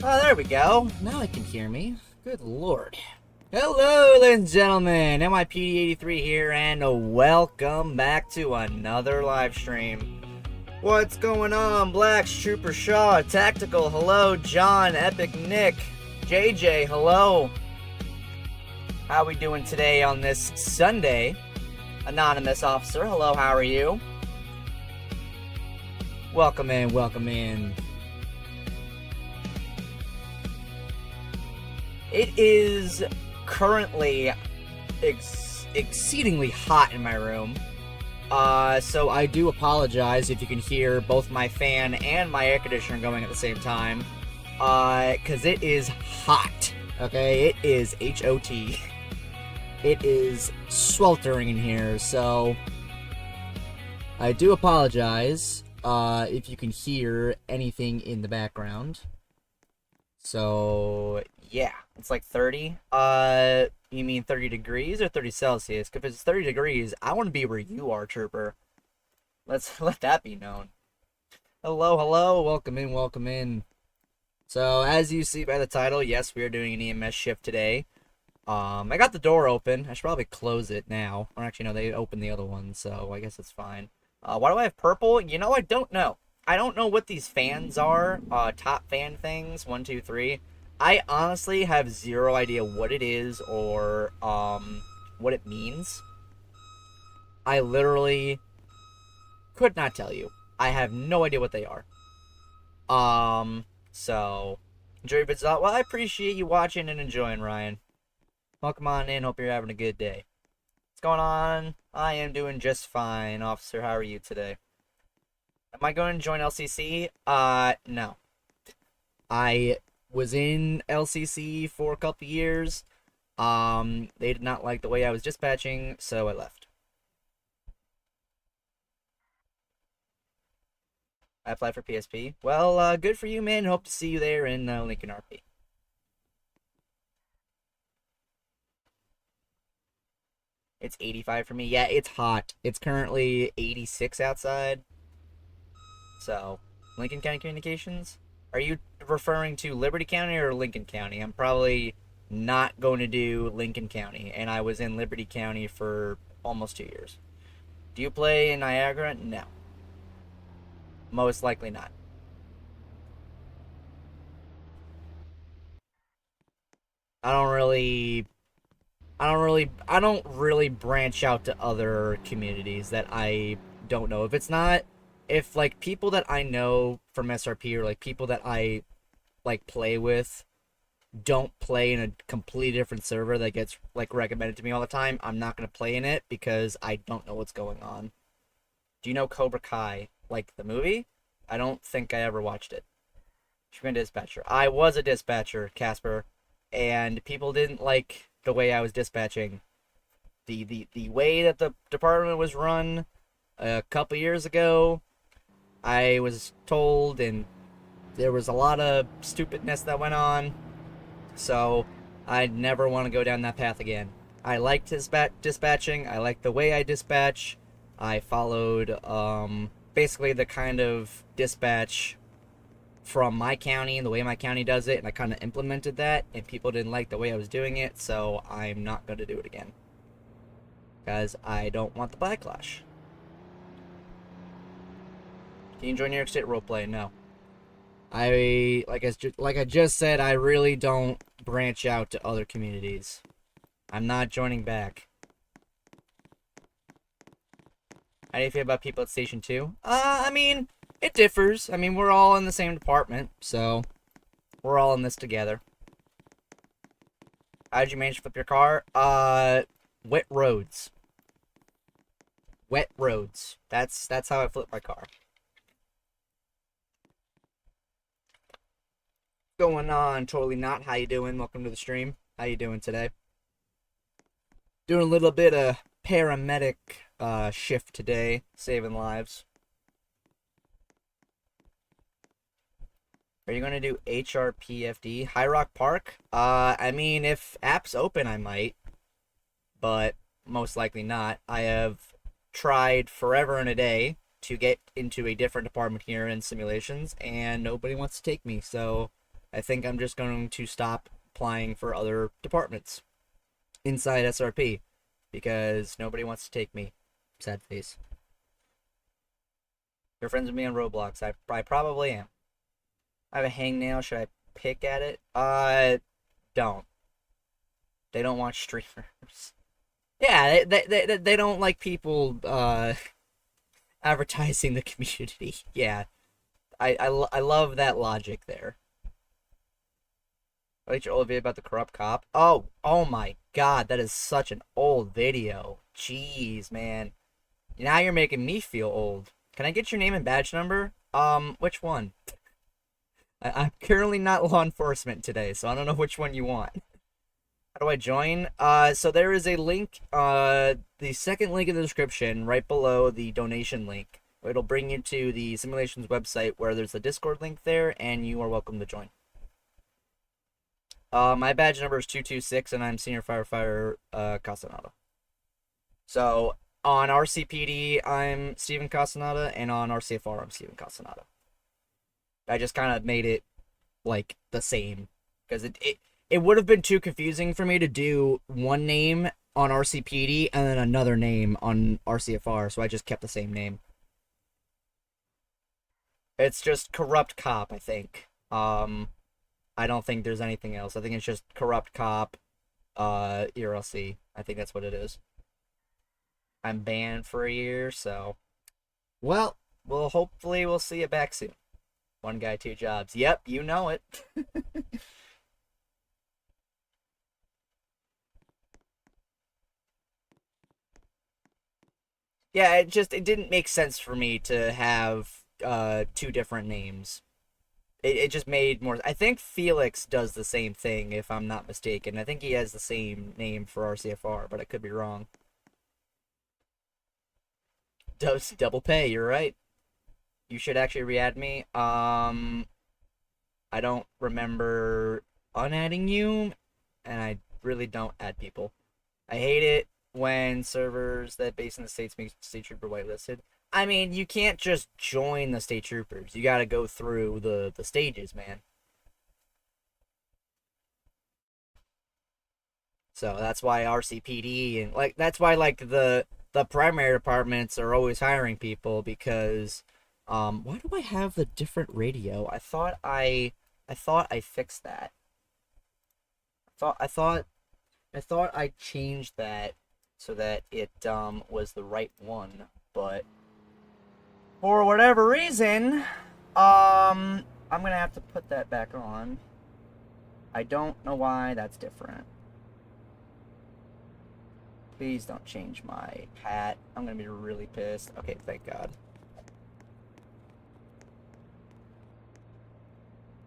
Oh, there we go. Now it can hear me. Good lord. Hello, ladies and gentlemen. NYPD83 here, and welcome back to another live stream. What's going on? Blacks, Trooper Shaw, Tactical, hello. John, Epic Nick, JJ, hello. How we doing today on this Sunday? Anonymous Officer, hello, how are you? Welcome in, welcome in. It is currently exceedingly hot in my room, so I do apologize if you can hear both my fan and my air conditioner going at the same time, because it is hot, okay? It is H-O-T. It is sweltering in here, so I do apologize if you can hear anything in the background. So, yeah, it's like 30. You mean 30 degrees or 30 Celsius? If it's 30 degrees, I want to be where you are, Trooper. Let's let that be known. Hello, hello, welcome in, welcome in. So, as you see by the title, yes, we are doing an EMS shift today. I got the door open. I should probably close it now. Or actually, no, they opened the other one, so I guess it's fine. Why do I have purple? You know, I don't know. I don't know what these fans are, top fan things, 1, 2, 3. I honestly have zero idea what it is or, what it means. I literally could not tell you. I have no idea what they are. So, enjoy your vids out. Well, I appreciate you watching and enjoying, Ryan. Welcome on in, hope you're having a good day. What's going on? I am doing just fine, officer. How are you today? Am I going to join LCC? No. I was in LCC for a couple years. They did not like the way I was dispatching, so I left. I applied for PSP. Well, good for you, man. Hope to see you there in Lincoln RP. It's 85 for me. Yeah, it's hot. It's currently 86 outside. So, Lincoln County Communications? Are you referring to Liberty County or Lincoln County? I'm probably not going to do Lincoln County, and I was in Liberty County for almost 2 years. Do you play in Niagara? No. Most likely not. I don't really I don't really branch out to other communities that I don't know. If it's not if like people that I know from SRP or like people that I like play with don't play in a completely different server that gets like recommended to me all the time, I'm not going to play in it because I don't know what's going on. Do you know Cobra Kai, like the movie? I don't think I ever watched it. Should be a dispatcher. I was a dispatcher, Casper, and people didn't like the way I was dispatching. The way that the department was run a couple years ago, I was told, and there was a lot of stupidness that went on, so I'd never want to go down that path again. I liked dispatching. I liked the way I dispatch. I followed basically the kind of dispatch from my county and the way my county does it, and I kind of implemented that, and people didn't like the way I was doing it, so I'm not going to do it again. Because I don't want the backlash. Can you join New York State roleplay? No. Like I just said, I really don't branch out to other communities. I'm not joining back. How do you feel about people at Station 2? I mean, it differs. I mean, we're all in the same department, so we're all in this together. How did you manage to flip your car? Wet roads. Wet roads. That's how I flipped my car. Going on? Totally not. How you doing? Welcome to the stream. How you doing today? Doing a little bit of paramedic shift today, saving lives. Are you going to do HRPFD? High Rock Park? I mean, if app's open, I might. But most likely not. I have tried forever and a day to get into a different department here in simulations, and nobody wants to take me. So I think I'm just going to stop applying for other departments inside SRP because nobody wants to take me. Sad face. You're friends with me on Roblox. I probably am. I have a hangnail. Should I pick at it? Don't. They don't watch streamers. Yeah, they don't like people advertising the community. Yeah, I love that logic there. I like your old video about the corrupt cop. Oh my God, that is such an old video. Jeez, man. Now you're making me feel old. Can I get your name and badge number? Which one? I'm currently not law enforcement today, so I don't know which one you want. How do I join? So there is a link, the second link in the description, right below the donation link. It'll bring you to the Simulations website where there's a Discord link there, and you are welcome to join. My badge number is 226, and I'm Senior Firefighter Castaneda. So on RCPD, I'm Steven Castaneda, and on RCFR, I'm Steven Castaneda. I just kind of made it like the same because it would have been too confusing for me to do one name on RCPD and then another name on RCFR, so I just kept the same name. It's just corrupt cop, I think. I don't think there's anything else. I think it's just corrupt cop, ERLC. I think that's what it is. I'm banned for a year, so well, hopefully we'll see you back soon. One guy, two jobs. Yep, you know it. Yeah, it didn't make sense for me to have two different names. it just made more. I think Felix does the same thing, if I'm not mistaken. I think he has the same name for RCFR, but I could be wrong. Does double pay? You're right. You should actually re-add me. I don't remember unadding you, and I really don't add people. I hate it when servers that base in the states make state trooper whitelisted. I mean, you can't just join the state troopers. You got to go through the stages, man. So that's why RCPD and like that's why like the primary departments are always hiring people because why do I have the different radio? I thought I fixed that. I thought I changed that so that it was the right one, but for whatever reason, I'm gonna have to put that back on. I don't know why that's different. Please don't change my hat. I'm gonna be really pissed. Okay, thank God.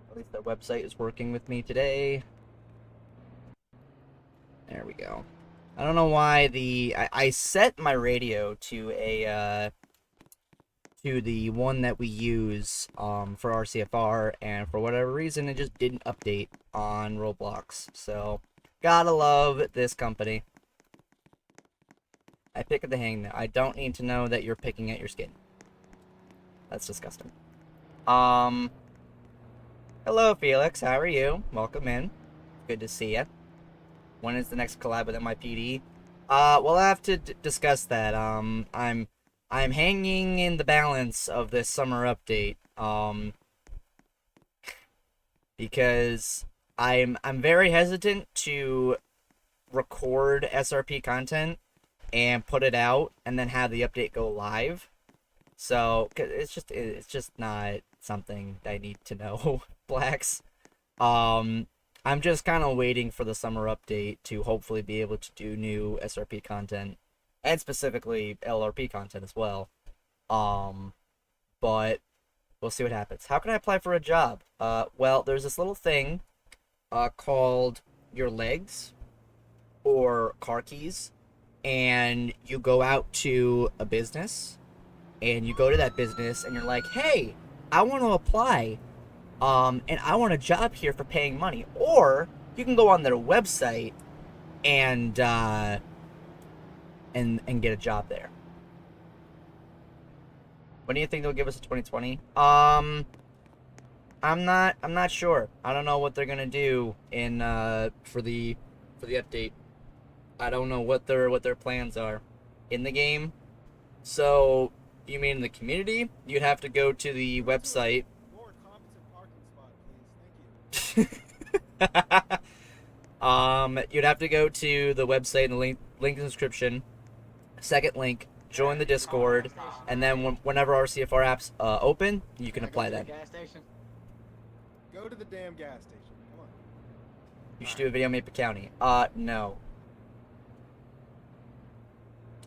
At least their website is working with me today. There we go. I don't know why I set my radio to a to the one that we use for RCFR, and for whatever reason it just didn't update on Roblox. So gotta love this company. I pick at the hang now. I don't need to know that you're picking at your skin. That's disgusting. Hello Felix, how are you? Welcome in. Good to see you. When is the next collab with MIPD? We'll have to discuss that. I'm hanging in the balance of this summer update. Because I'm very hesitant to record SRP content and put it out and then have the update go live. So it's just not something I need to know, Blacks. I'm just kind of waiting for the summer update to hopefully be able to do new SRP content and specifically LRP content as well. But we'll see what happens. How can I apply for a job? Well, there's this little thing called your legs or car keys, and you go out to a business and you go to that business and you're like, hey, I want to apply and I want a job here for paying money. Or you can go on their website and get a job there. When do you think they'll give us a 2020? I'm not sure. I don't know what they're gonna do in for the update. I don't know what their plans are in the game. So you mean in the community? You'd have to go to the website. More competent parking spot, please. Thank you. You'd have to go to the website and the link in the description. Second link, join the Discord, and then whenever RCFR apps open, you can apply then. Go to the damn gas station. Come on. You should do a video on Maple County. No.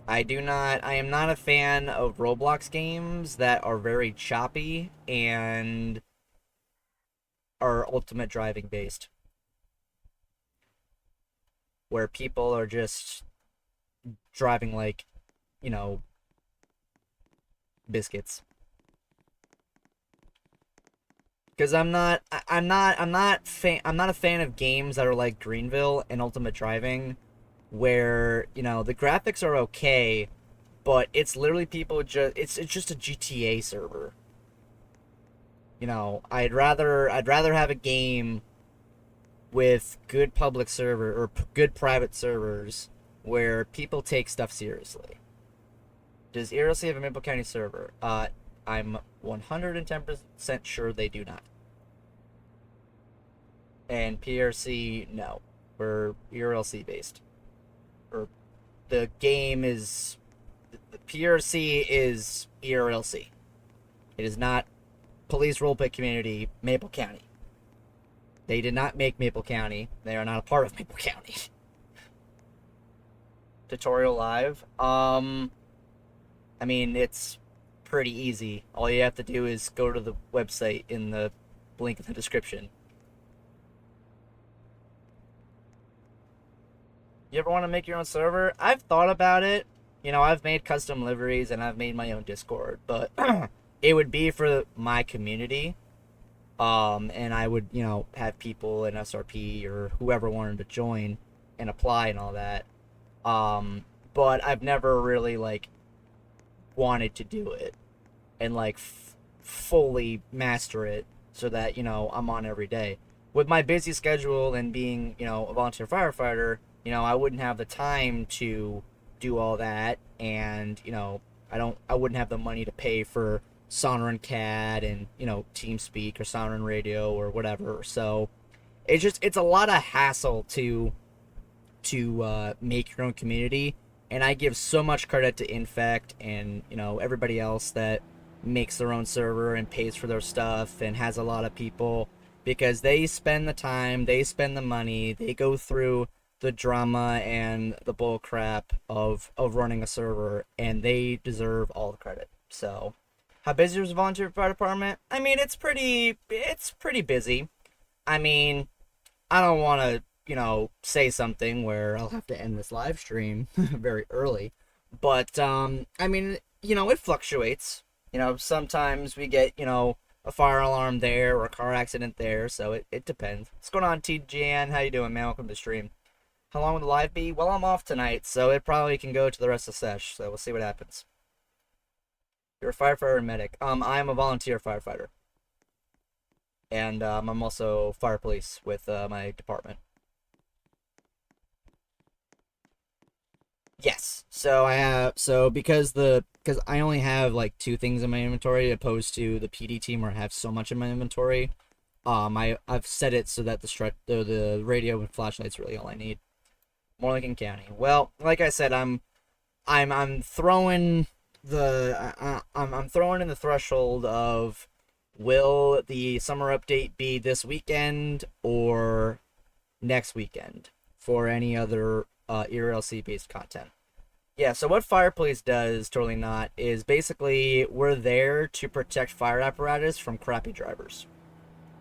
I am not a fan of Roblox games that are very choppy and are ultimate driving based. Where people are just driving like, you know, biscuits. Because I'm not a fan of games that are like Greenville and Ultimate Driving, where, you know, the graphics are okay, but it's literally people it's just a GTA server. You know, I'd rather have a game with good public server or good private servers where people take stuff seriously. Does ERLC have a Maple County server? I'm 110% sure they do not. And PRC, no. We're ERLC based. Or the game is... The PRC is ERLC. It is not Police Roleplay Community Maple County. They did not make Maple County. They are not a part of Maple County. Tutorial live. I mean, it's pretty easy. All you have to do is go to the website in the link in the description. You ever want to make your own server? I've thought about it. You know, I've made custom liveries and I've made my own Discord, but it would be for my community. And I would, you know, have people in SRP or whoever wanted to join and apply and all that. But I've never really, like, wanted to do it and, like, fully master it so that, you know, I'm on every day. With my busy schedule and being, you know, a volunteer firefighter, you know, I wouldn't have the time to do all that, and, you know, I wouldn't have the money to pay for Sonoran CAD and, you know, TeamSpeak or Sonoran Radio or whatever. So it's a lot of hassle to make your own community, and I give so much credit to Infect and, you know, everybody else that makes their own server and pays for their stuff and has a lot of people, because they spend the time, they spend the money, they go through the drama and the bull crap of running a server, and they deserve all the credit. So, how busy is the volunteer fire department? I mean, it's pretty busy. I mean, I don't want to, you know, say something where I'll have to end this live stream very early, but I mean, you know, it fluctuates. You know, sometimes we get, you know, a fire alarm there or a car accident there, so it depends. What's going on, TGN? How you doing, man? Welcome to the stream. How long will the live be? Well, I'm off tonight, so it probably can go to the rest of the sesh, so we'll see what happens. You're a firefighter and medic. I'm a volunteer firefighter. And I'm also fire police with my department. Yes. So because I only have like 2 things in my inventory opposed to the PD team where I have so much in my inventory. I've set it so that the radio and flashlight's really all I need. Morgan County. Well, like I said, I'm throwing I'm throwing in the threshold of, will the summer update be this weekend or next weekend for any other ERLC based content? Yeah, so what Fire Police does, totally not, is basically we're there to protect fire apparatus from crappy drivers.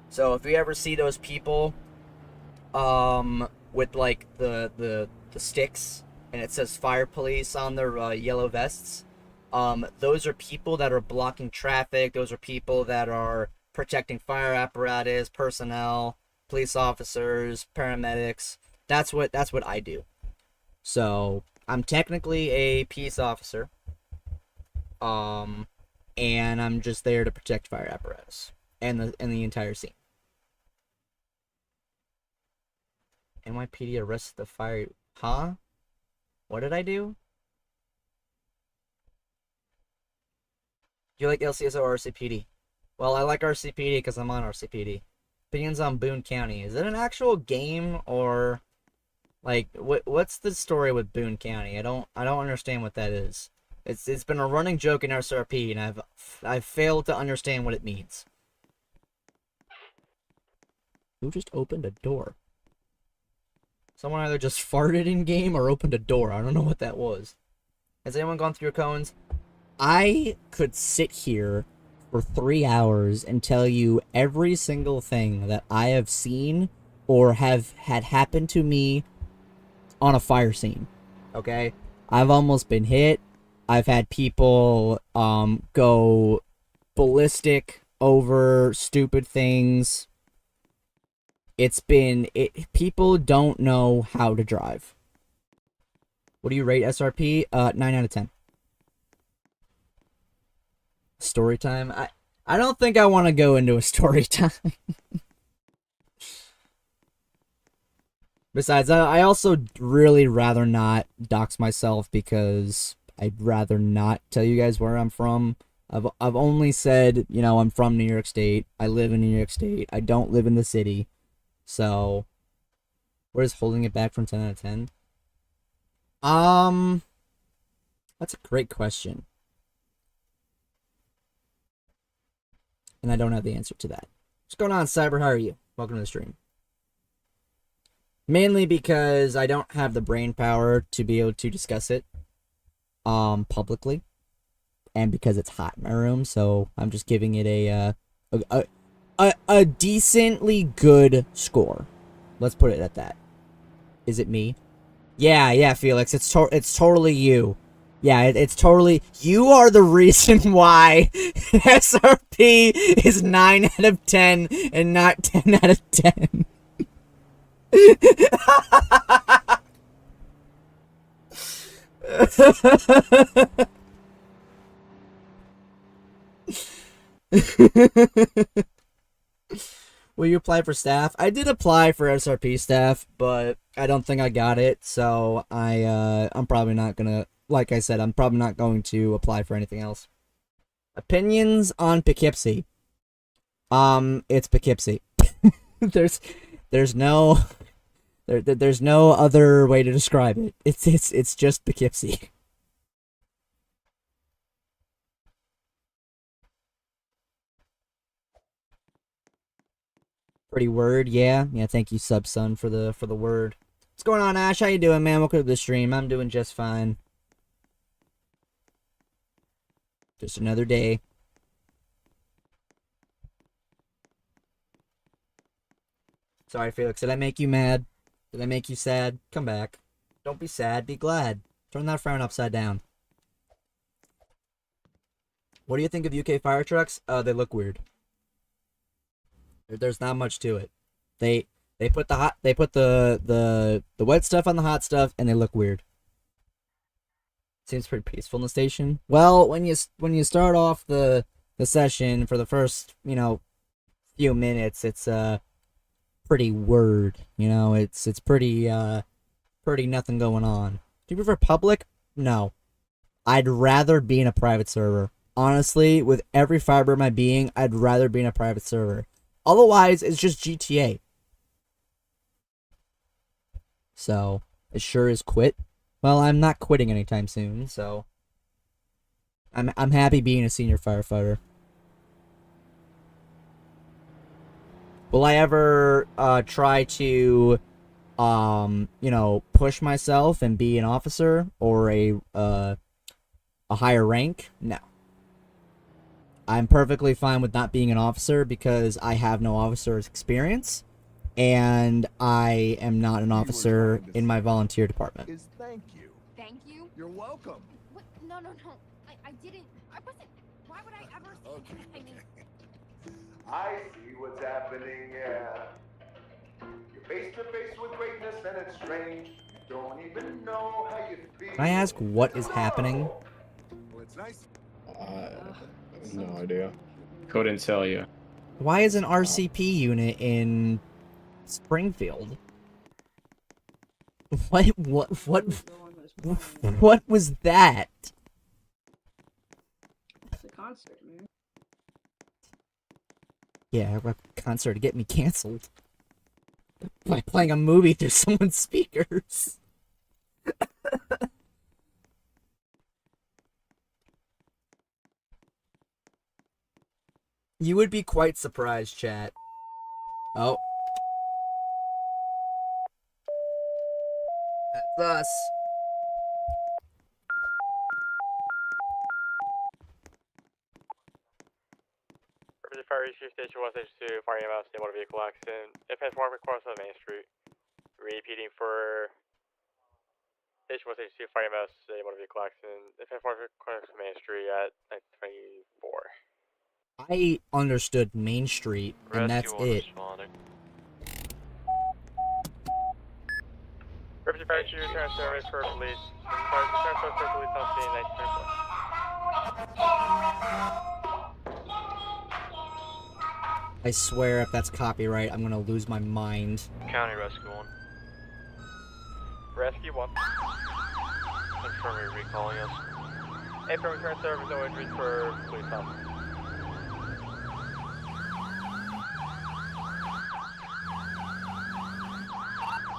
So if you ever see those people with like the sticks and it says Fire Police on their yellow vests, those are people that are blocking traffic. Those are people that are protecting fire apparatus, personnel, police officers, paramedics. That's what I do. So I'm technically a peace officer, and I'm just there to protect fire apparatus and the entire scene. NYPD arrested the fire. Huh? What did I do? Do you like LCSO or RCPD? Well, I like RCPD because I'm on RCPD. Opinions on Boone County. Is it an actual game, or like what's the story with Boone County? I don't understand what that is. It's been a running joke in SRP, and I've failed to understand what it means. Who just opened a door? Someone either just farted in game or opened a door. I don't know what that was. Has anyone gone through your cones? I could sit here for 3 hours and tell you every single thing that I have seen or have had happen to me on a fire scene. Okay? I've almost been hit. I've had people go ballistic over stupid things. People don't know how to drive. What do you rate SRP? 9 out of 10. Story time? I don't think I want to go into a story time. Besides, I also really rather not dox myself because I'd rather not tell you guys where I'm from. I've only said, you know, I'm from New York State. I live in New York State. I don't live in the city. So, what is holding it back from 10 out of 10? That's a great question. And I don't have the answer to that. What's going on, Cyber? How are you? Welcome to the stream. Mainly because I don't have the brain power to be able to discuss it publicly, and because it's hot in my room, so I'm just giving it a decently good score. Let's put it at that. Is it me? Yeah, Felix. It's totally you. Yeah, it's totally you are the reason why SRP is 9 out of 10 and not 10 out of 10. Will you apply for staff? I did apply for SRP staff, but I don't think I got it, so I'm probably not gonna, like I said, I'm probably not going to apply for anything else. Opinions on Poughkeepsie. It's Poughkeepsie. there's no there's no other way to describe it. It's just Poughkeepsie. Pretty word, yeah. Yeah, thank you, Subsun, for the word. What's going on, Ash? How you doing, man? Welcome to the stream. I'm doing just fine. Just another day. Sorry, Felix. Did I make you mad? Did I make you sad? Come back. Don't be sad. Be glad. Turn that frown upside down. What do you think of UK fire trucks? They look weird. There's not much to it. They put the wet stuff on the hot stuff, and they look weird. Seems pretty peaceful in the station. Well, when you start off the session for the first few minutes, it's pretty word. It's pretty nothing going on. Do you prefer public? No, I'd rather be in a private server. Honestly, with every fiber of my being, I'd rather be in a private server. Otherwise, it's just GTA. So, it sure is quit. Well, I'm not quitting anytime soon, so I'm happy being a senior firefighter. Will I ever try to push myself and be an officer or a higher rank? No. I'm perfectly fine with not being an officer because I have no officer's experience, and I am not an officer in my volunteer department. Thank you. Thank you? You're welcome. What? No. I didn't. I wasn't. Why would I ever say Okay. that? I mean, I see what's happening, yeah. You're face to face with greatness and it's strange. You don't even know how you feel. Can I ask what is happening? Well, it's nice. No idea. Couldn't tell you. Why is an RCP unit in Springfield? What was that? It's a concert, man. Yeah, a concert to get me canceled by playing a movie through someone's speakers. You would be quite surprised, chat. Oh. That's us. Fire issue station 162, fire EMS, motor vehicle accident. If has one across on Main Street. Repeating for station 162, fire EMS, motor vehicle accident. If has one across Main Street at 924. I understood Main Street, and that's it. Rescue fire issue return service for police. Return service for police on scene 1924. I swear if that's copyright, I'm gonna lose my mind. County Rescue 1. Rescue 1. Infirmary recalling us. Infirmary return service, no injuries for police officer.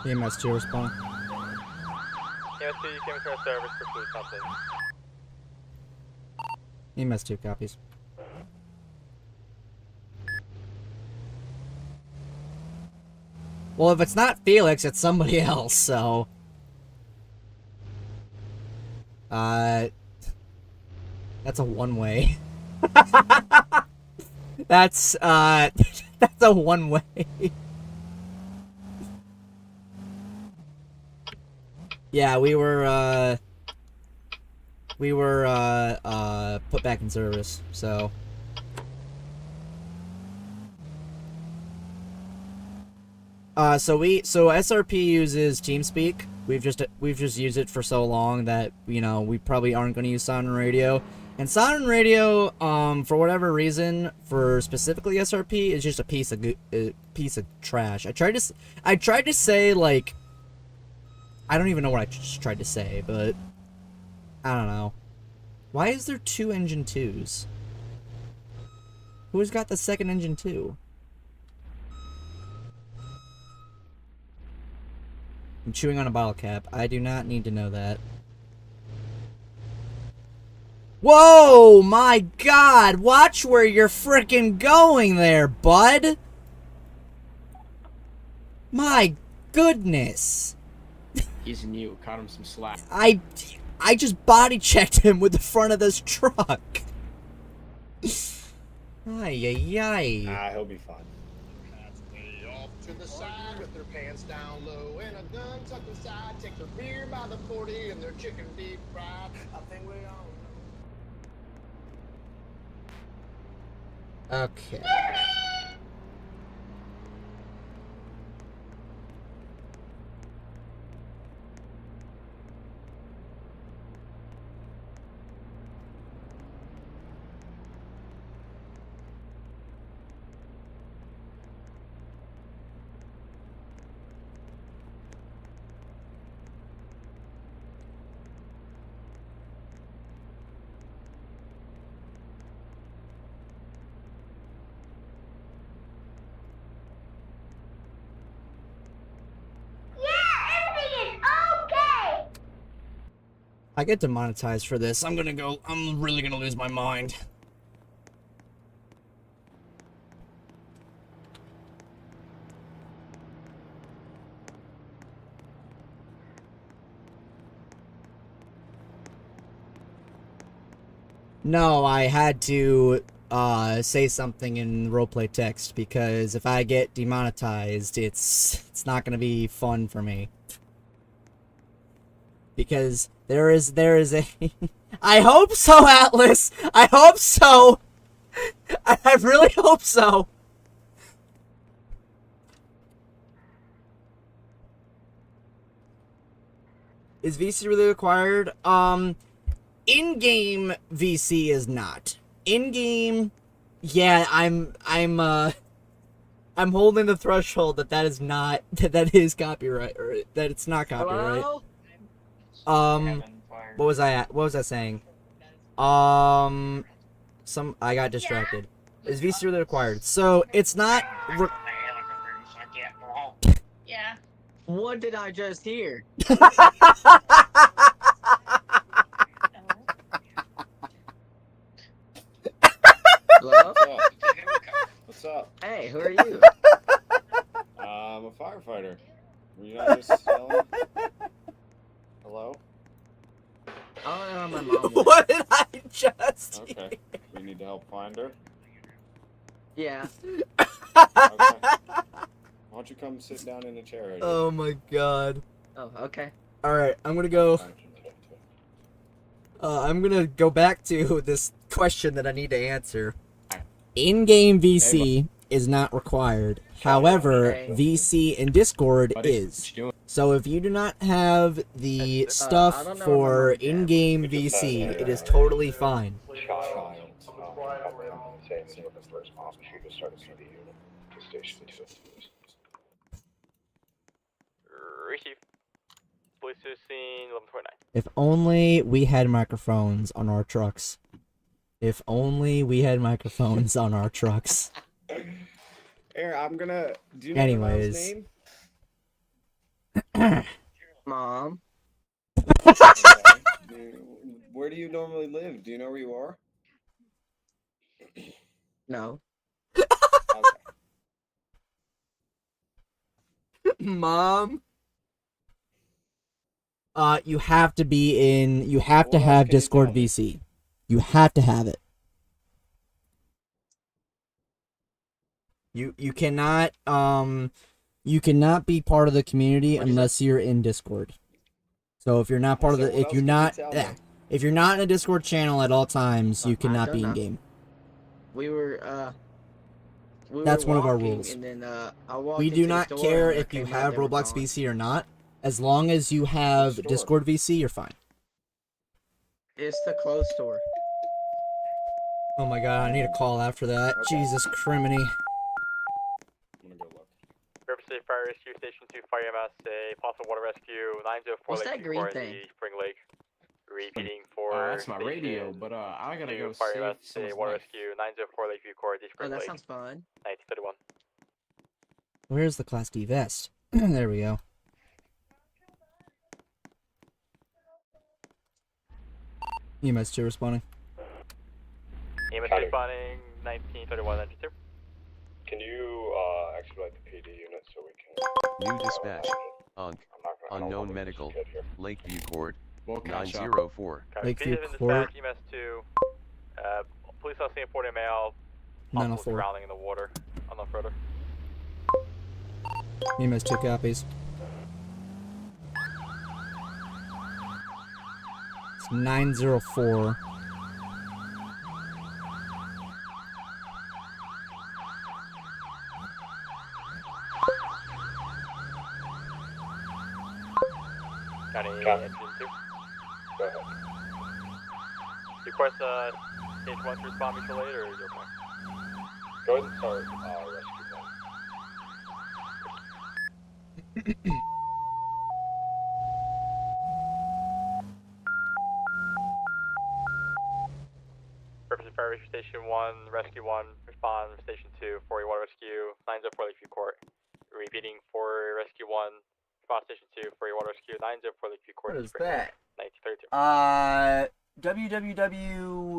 EMS 2 respond. EMS 2, you can return service for police officer. EMS 2 copies. Well, if it's not Felix, it's somebody else, so... That's a one-way. That's, That's a one-way. Yeah, we were put back in service, so. So SRP uses TeamSpeak. We've just used it for so long that, you know, we probably aren't going to use Sound and Radio. And Sound and Radio, for whatever reason, for specifically SRP, is just a piece of trash. I tried to say, like, I don't even know what I just tried to say, but I don't know. Why is there 2 engine 2s? Who's got the second engine 2? I'm chewing on a bottle cap. I do not need to know that. Whoa, my God! Watch where you're frickin' going there, bud! My goodness! He's new. Caught him some slack. I just body checked him with the front of this truck. Ay, ay, ay. He'll be fine. Off to the side with their pants down low and a gun tucked inside. Take their beer by the 40 and their chicken deep fried. I think we all know. Okay. I get demonetized for this. I'm really gonna lose my mind. No, I had to say something in roleplay text because if I get demonetized, it's not gonna be fun for me. Because there is a I hope so, Atlas. I hope so. I really hope so. Is VC really required? In-game VC is not. In-game, yeah, I'm holding the threshold that is not that is copyright, or that it's not copyright. Hello? What was I saying? I got distracted. Is VC really required? So it's not. Yeah. What did I just hear? Hello? What's up? Hey, who are you? I'm a firefighter. Were you not just yelling? Hello? Oh, no, my mom. What did I just hear? Okay. We need to help find her. Yeah. Okay. Why don't you come sit down in a chair? Right Oh my god. Oh, okay. Alright, I'm gonna go. I'm gonna go back to this question that I need to answer. In-game VC is not required. However, VC in Discord is. So if you do not have the stuff for in-game VC, it is totally fine. Receive. Police to scene 1129. If only we had microphones on our trucks. If only we had microphones on our trucks. Here, I'm gonna. Do you know Anyways. Mom's name? Mom. Where do you normally live? Do you know where you are? No. Okay. Mom? You have to be in. You have to What else have can you Discord tell me? VC. You have to have it. You cannot be part of the community unless you're in Discord. So if you're not part of the if you're not in a Discord channel at all times, you cannot be in game. We were That's one of our walking, rules. And then I walked We into do the not store, care and if you came out, have they were Roblox gone. VC or not. As long as you have Store. Discord VC, you're fine. It's the clothes store. Oh my god, I need a call after that. Okay. Jesus criminy. I'm gonna go look. River City Fire Rescue Station 2 Fire EMS, a possible water rescue 904 What's Lake that green Core in thing? the Spring Lake. Repeating for That's my radio, station but I gotta 2 go Fire save EMS, a someone's water life. rescue 904 Lakeview Core, the Oh, Spring that Lake, sounds fun. 1931. Where's the Class D vest? There we go. EMS 2 responding. EMS Copy. responding 1931 engine 2. Can you expedite the PD unit so we can? New dispatch. UNC. I'm not gonna. Unknown medical. Lakeview Court. We'll catch up. 904. Lakeview PD in Court. dispatch, EMS 2. Police on scene 40 male. 904. Possible drowning in the water. Unknown further. EMS 2 copies. It's 904. County Copy. engine 2. Go ahead. Request stage 1 to respond mutual aid or your point? Go ahead and start rescue one. Purpose of Fire Rescue Station 1, Rescue 1, respond Station 2 for your water rescue 904 Lakeview Court. Repeating for Rescue 1, respond Station 2 for your water rescue 904 Lakeview Court. What is Spring Lake, that? 1932. www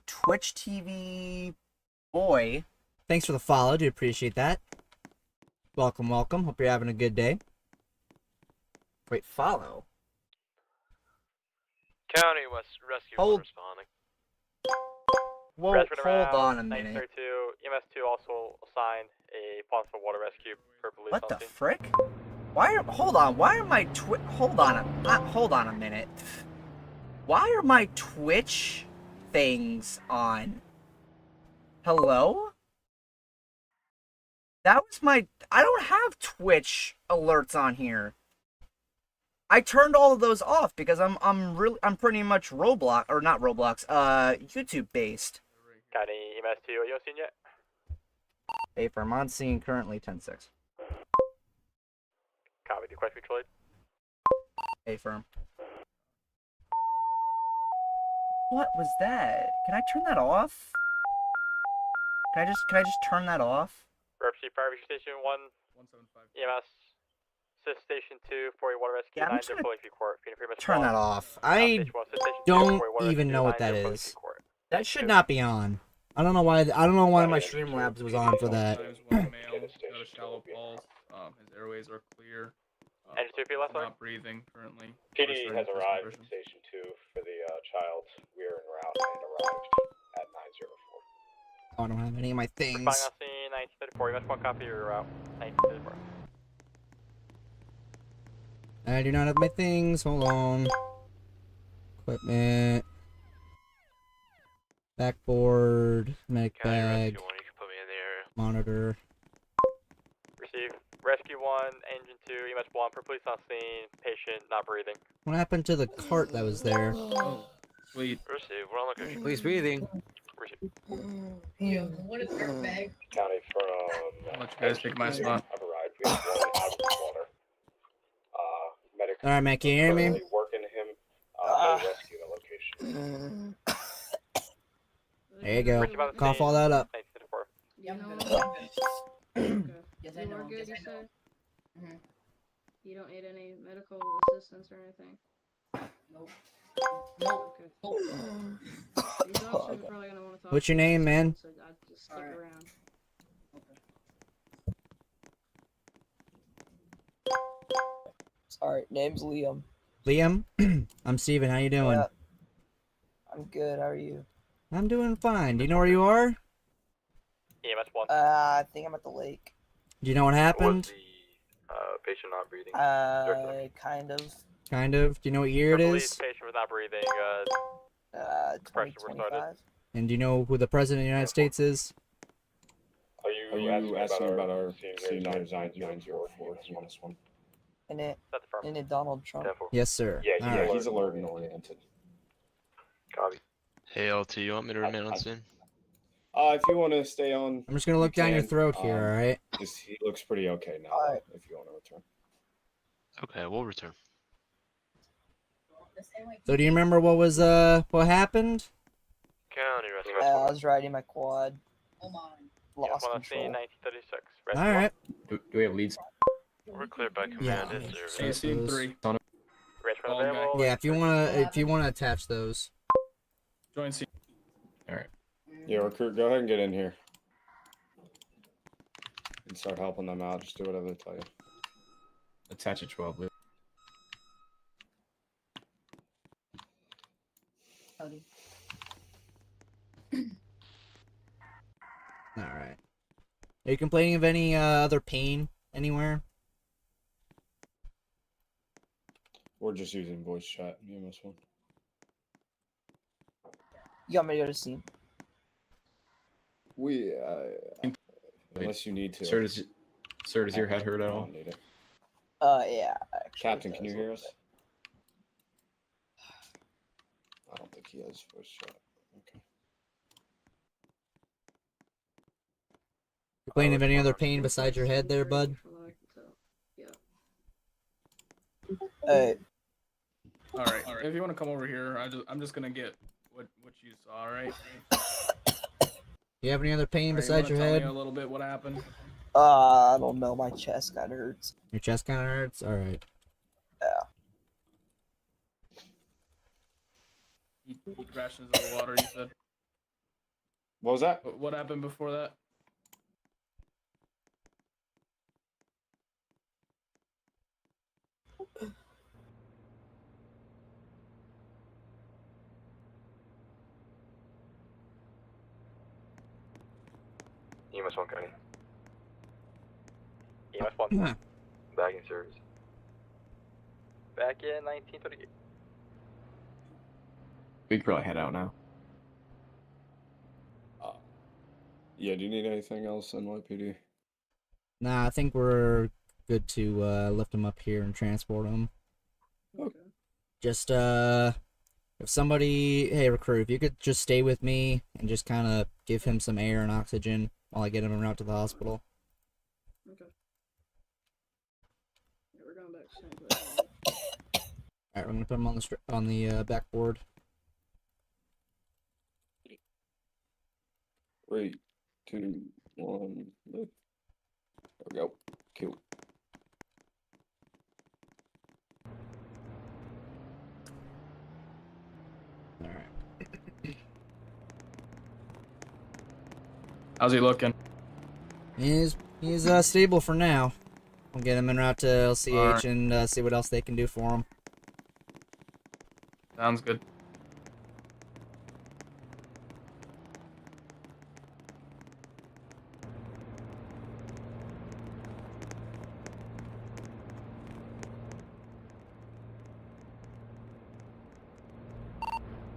Twitch TV boy. Thanks for the follow. Do appreciate that. Welcome, welcome. Hope you're having a good day. Wait, follow? County West Rescue Hold- 1 responding. Whoa, Bradford hold around, on a minute. 1932. EMS2 also assigned a possible water rescue per police What on the scene. frick? Hold on, why are my hold on a minute. Why are my Twitch things on? Hello? That was I don't have Twitch alerts on here. I turned all of those off because I'm pretty much Roblox, or not Roblox, YouTube based. County EMS2, are you on scene yet? Hey, firm on scene currently 10-6. Copy, request mutual aid. Hey, firm. What was that? Can I turn that off? Can I just turn that off? Representative Fire Rescue Station 1, 175. EMS, Assist Station 2 for your water rescue, Yeah, I'm just 904 Lakeview Court. Turn that off. I don't even know what that is. That should not be on. I don't know why my Streamlabs was on for that. Times one male, got a shallow pulse. His airways are clear. Engine 2 feet left side. Not breathing currently. PD Starting has first arrived conversion. at Station 2 for the child. We are en route and arrived at 904. Oh, I don't have any of my things. Responding on scene, 1934. EMS 1 copy, you're out. 1934. I do not have my things. Hold on. Equipment. Backboard. Medic bag. You can put me in there. Monitor. Receive. Rescue 1, Engine 2, EMS 1 per police on scene. Patient not breathing. What happened to the cart that was there? Sweet. Receive. We're on location. Please breathing. Receive. What is their bag? County from. I'll let you guys take my spot. I've arrived. We have one out of the water. Medic. Alright, man, can you hear me? currently working him. We'll rescue the location. There you go. Rescue by the Cough scene, all that up. 1934. Yes, You are good, you said? Mhm. You don't need any medical assistance or anything? Nope. Okay. These officers are probably gonna want to talk. What's your to you, name, man? So I'd just stick Alright. around. Sorry, name's Liam. Liam? I'm Steven. How you doing? Yeah. I'm good. How are you? I'm doing fine. Do you know where you are? EMS 1. I think I'm at the lake. Do you know what happened? Patient not breathing? Kind of. Kind of. Do you know what year it is? Patient was not breathing. 2025. And do you know who the president of the United States is? Are you asking about our senior 904 EMS 1? In it Donald Trump. Yes, sir. Yeah, he's alert and oriented. Copy. Hey, LT, you want me to remain on scene? If you want to stay on, I'm just gonna look down your can. throat here, alright? He looks pretty okay now, Alright. if you want to return. Okay, we'll return. So do you remember what happened? County rescue. I was riding my quad. Lost on scene, control. 1936. Alright. Do we have leads? We're cleared by command. Yeah. Service. Scene 3. Available. Yeah, if you wanna attach those. Join scene. Alright. Yeah, recruit, go ahead and get in here. And start helping them out. Just do whatever they tell you. Attach at 12, Luke. Alright. Are you complaining of any other pain anywhere? We're just using voice chat, EMS 1. You want me to go to scene? We, unless you need to. Sir, does your head hurt at I all? don't need it. Yeah. Actually, Captain, can you hear us? I don't think he has voice chat. Okay. Complaining of any other pain besides your head there, bud? Hey. All right. If you want to come over here, I'm just gonna get what you saw. All right. You have any other pain All right, besides you your wanna head? tell me a little bit what happened. I don't know. My chest kind of hurts. Your chest kind of hurts? Alright. Yeah. You crashed into the water. You said. What was that? What happened before that? EMS 1 County. EMS 1. Back in service. Back in 1938. We can probably head out now. Yeah, do you need anything else, NYPD? Nah, I think we're good to lift him up here and transport him. Okay. Just if somebody, hey recruit, if you could just stay with me and just kind of give him some air and oxygen while I get him en route to the hospital. Okay. Yeah, we're going back to San Diego. Alright, we're gonna put him on the backboard. 3, 2, 1. There we go. Cool. Alright. How's he looking? He's stable for now. We'll get him en route to LCH and see what else they can do for him. Sounds good.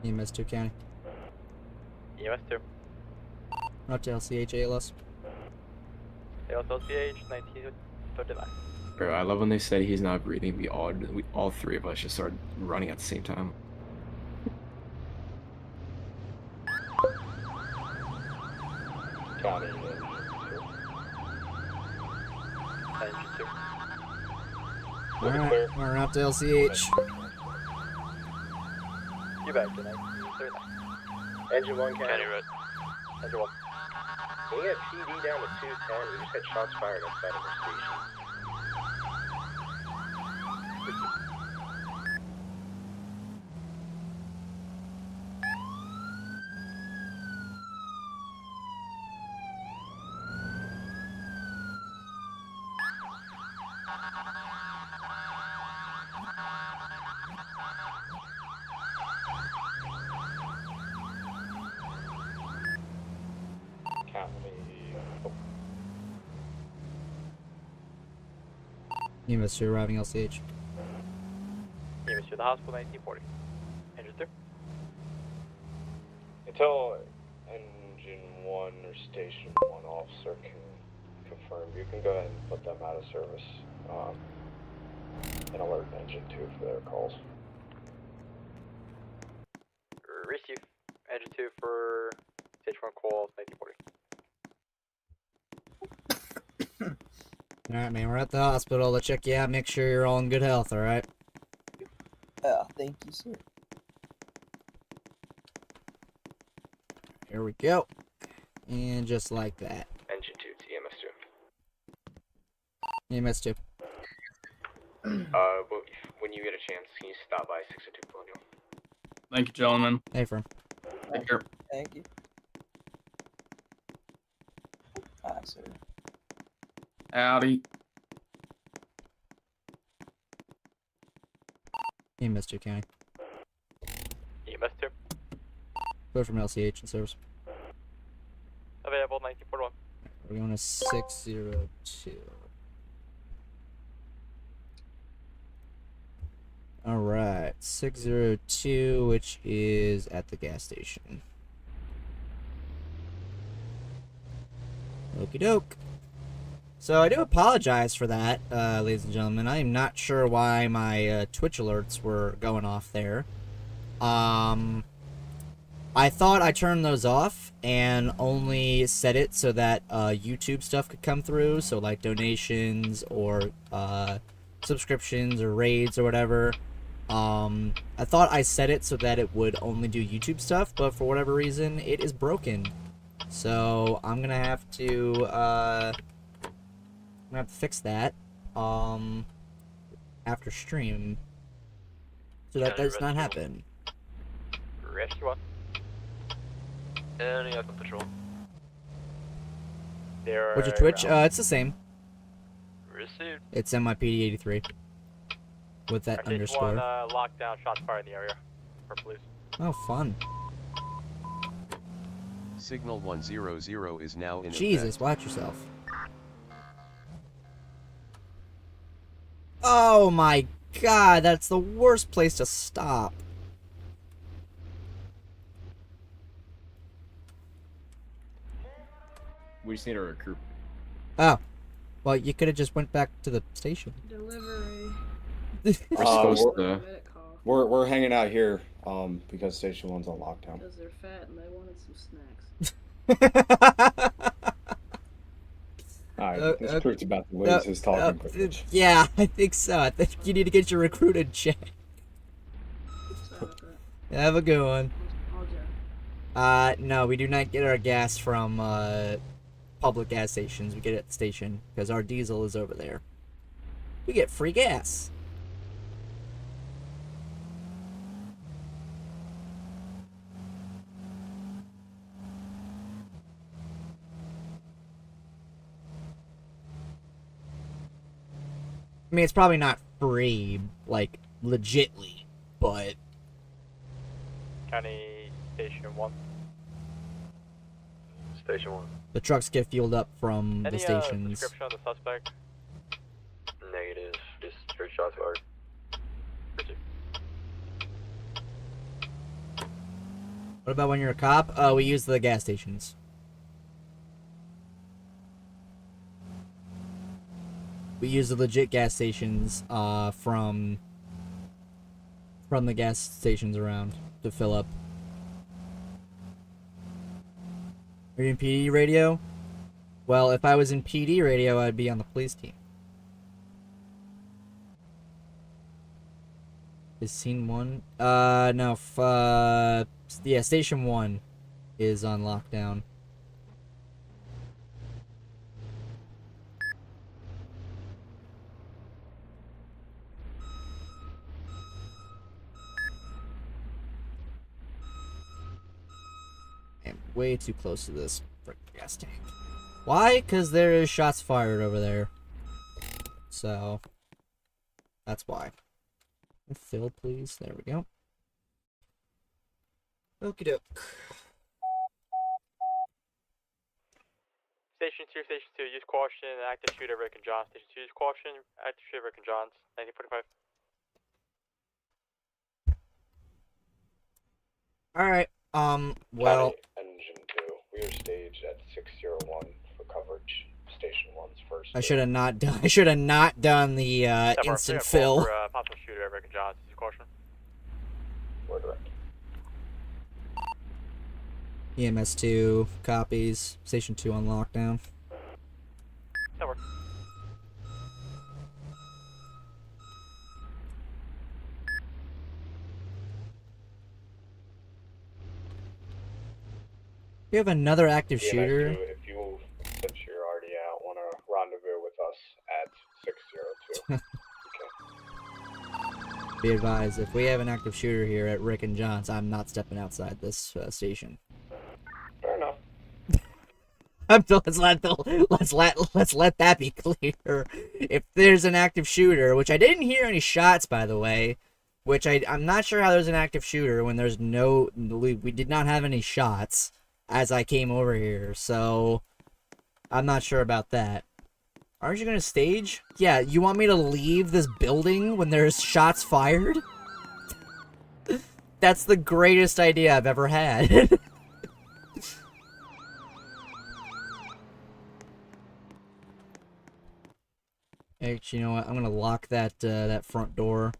EMS 2 County. EMS 2. Route to LCH ALS. ALS LCH 1939. Bro, I love when they said he's not breathing. We all three of us just started running at the same time. County. 92. Alright, we're out to LCH. You back to 1939. Engine 1 County. County Road. Engine 1. We got PD down to 210. We just had shots fired outside of the station. County EMS 2 arriving LCH. EMS to the hospital, 1940. Engine 2. Until engine 1 or station 1 officer can confirm, you can go ahead and put them out of service. And alert engine 2 for their calls. Receive. Engine 2 for stage 1 calls, 1940. Alright, man, we're at the hospital to check you out, make sure you're all in good health, alright? Thank you, sir. Here we go. And just like that. Engine 2 to EMS 2. EMS 2. When you get a chance, can you stop by 602 Colonial? Thank you, gentlemen. Hey, firm. Take care. Thank you. Hi, sir. Howdy. EMS 2 County. EMS 2. Go from LCH in service. Available, 1941. We're going to 602. Alright, 602, which is at the gas station. Okie doke. So I do apologize for that, ladies and gentlemen. I am not sure why my Twitch alerts were going off there. I thought I turned those off and only set it so that YouTube stuff could come through, so like donations or subscriptions or raids or whatever. I thought I set it so that it would only do YouTube stuff, but for whatever reason, it is broken. So I'm gonna have to fix that after stream, so that does not happen. Rescue 1. Any other patrol? There What's your Twitch? It's the same. Received. It's MIPD 83 with that Stage underscore. 1, lockdown, shots fired in the area for police. Oh, fun. Signal 100 is now in Jesus, effect. watch yourself. Oh my god, that's the worst place to stop. We just need a recruit. Oh. Well, you could have just went back to the station. Delivery. We're supposed to. Medic call. We're hanging out here because Station 1's on lockdown. Because they're fat and they wanted some snacks. Alright, this recruit's about to lose his talking privilege. Yeah, I think so. I think you need to get your recruit in check. Have a good one. No, we do not get our gas from public gas stations. We get it at the station because our diesel is over there. We get free gas. I mean, it's probably not free, like, legitly, but... County Station 1. Station 1. The trucks get fueled up from the stations. Description on the suspect? Negative. Just straight shots fired. What about when you're a cop? We use the gas stations. We use the legit gas stations from the gas stations around to fill up. Are you in PD radio? Well, if I was in PD radio, I'd be on the police team. Is scene 1? No. Yeah, station 1 is on lockdown. I'm way too close to this frickin' gas tank. Why? Because there is shots fired over there. So, that's why. Fill, please. There we go. Okie doke. Station 2, use caution, active shooter, Rick and John. Station 2, use caution, active shooter, Rick and Johns. 1945. Alright, well... County Engine 2, we are staged at 601 for coverage. Station 1's first. I should have not done the instant fill. For possible shooter, Rick and Johns. Use caution. We're direct. EMS 2 copies. Station 2 on lockdown. That works. We have another active EMS shooter. 2, if you, since you're already out, want to rendezvous with us at 602. Be advised, if we have an active shooter here at Rick and John's, I'm not stepping outside this station. Fair enough. let's let that be clear. If there's an active shooter, which I didn't hear any shots, by the way, which I'm not sure how there's an active shooter when there's we did not have any shots as I came over here, so I'm not sure about that. Aren't you gonna stage? Yeah, you want me to leave this building when there's shots fired? That's the greatest idea I've ever had. Actually, you know what? I'm gonna lock that that front door.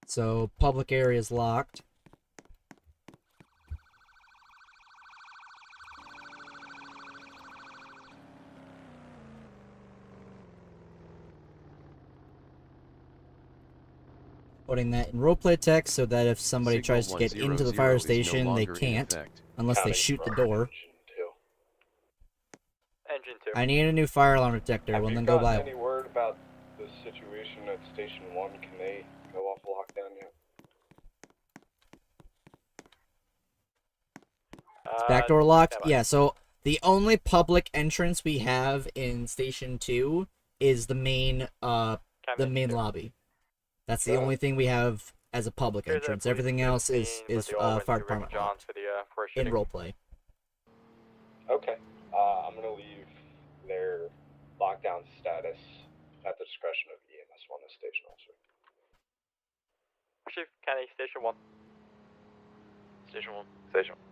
So, public area is locked. Putting that in roleplay text so that if somebody tries to get into the fire station, they can't, unless they shoot the door. Engine 2. I need a new fire alarm detector. We'll then go buy Any word about the situation at Station 1? Can they go off lockdown yet? Backdoor locked? Yeah, so the only public entrance we have in Station 2 is the main lobby. That's the only thing we have as a public entrance. Everything else is fire department locked in roleplay. Okay. I'm gonna leave their lockdown status at the discretion of EMS 1 as station officer. Chief, County Station 1. Station 1. Station 1.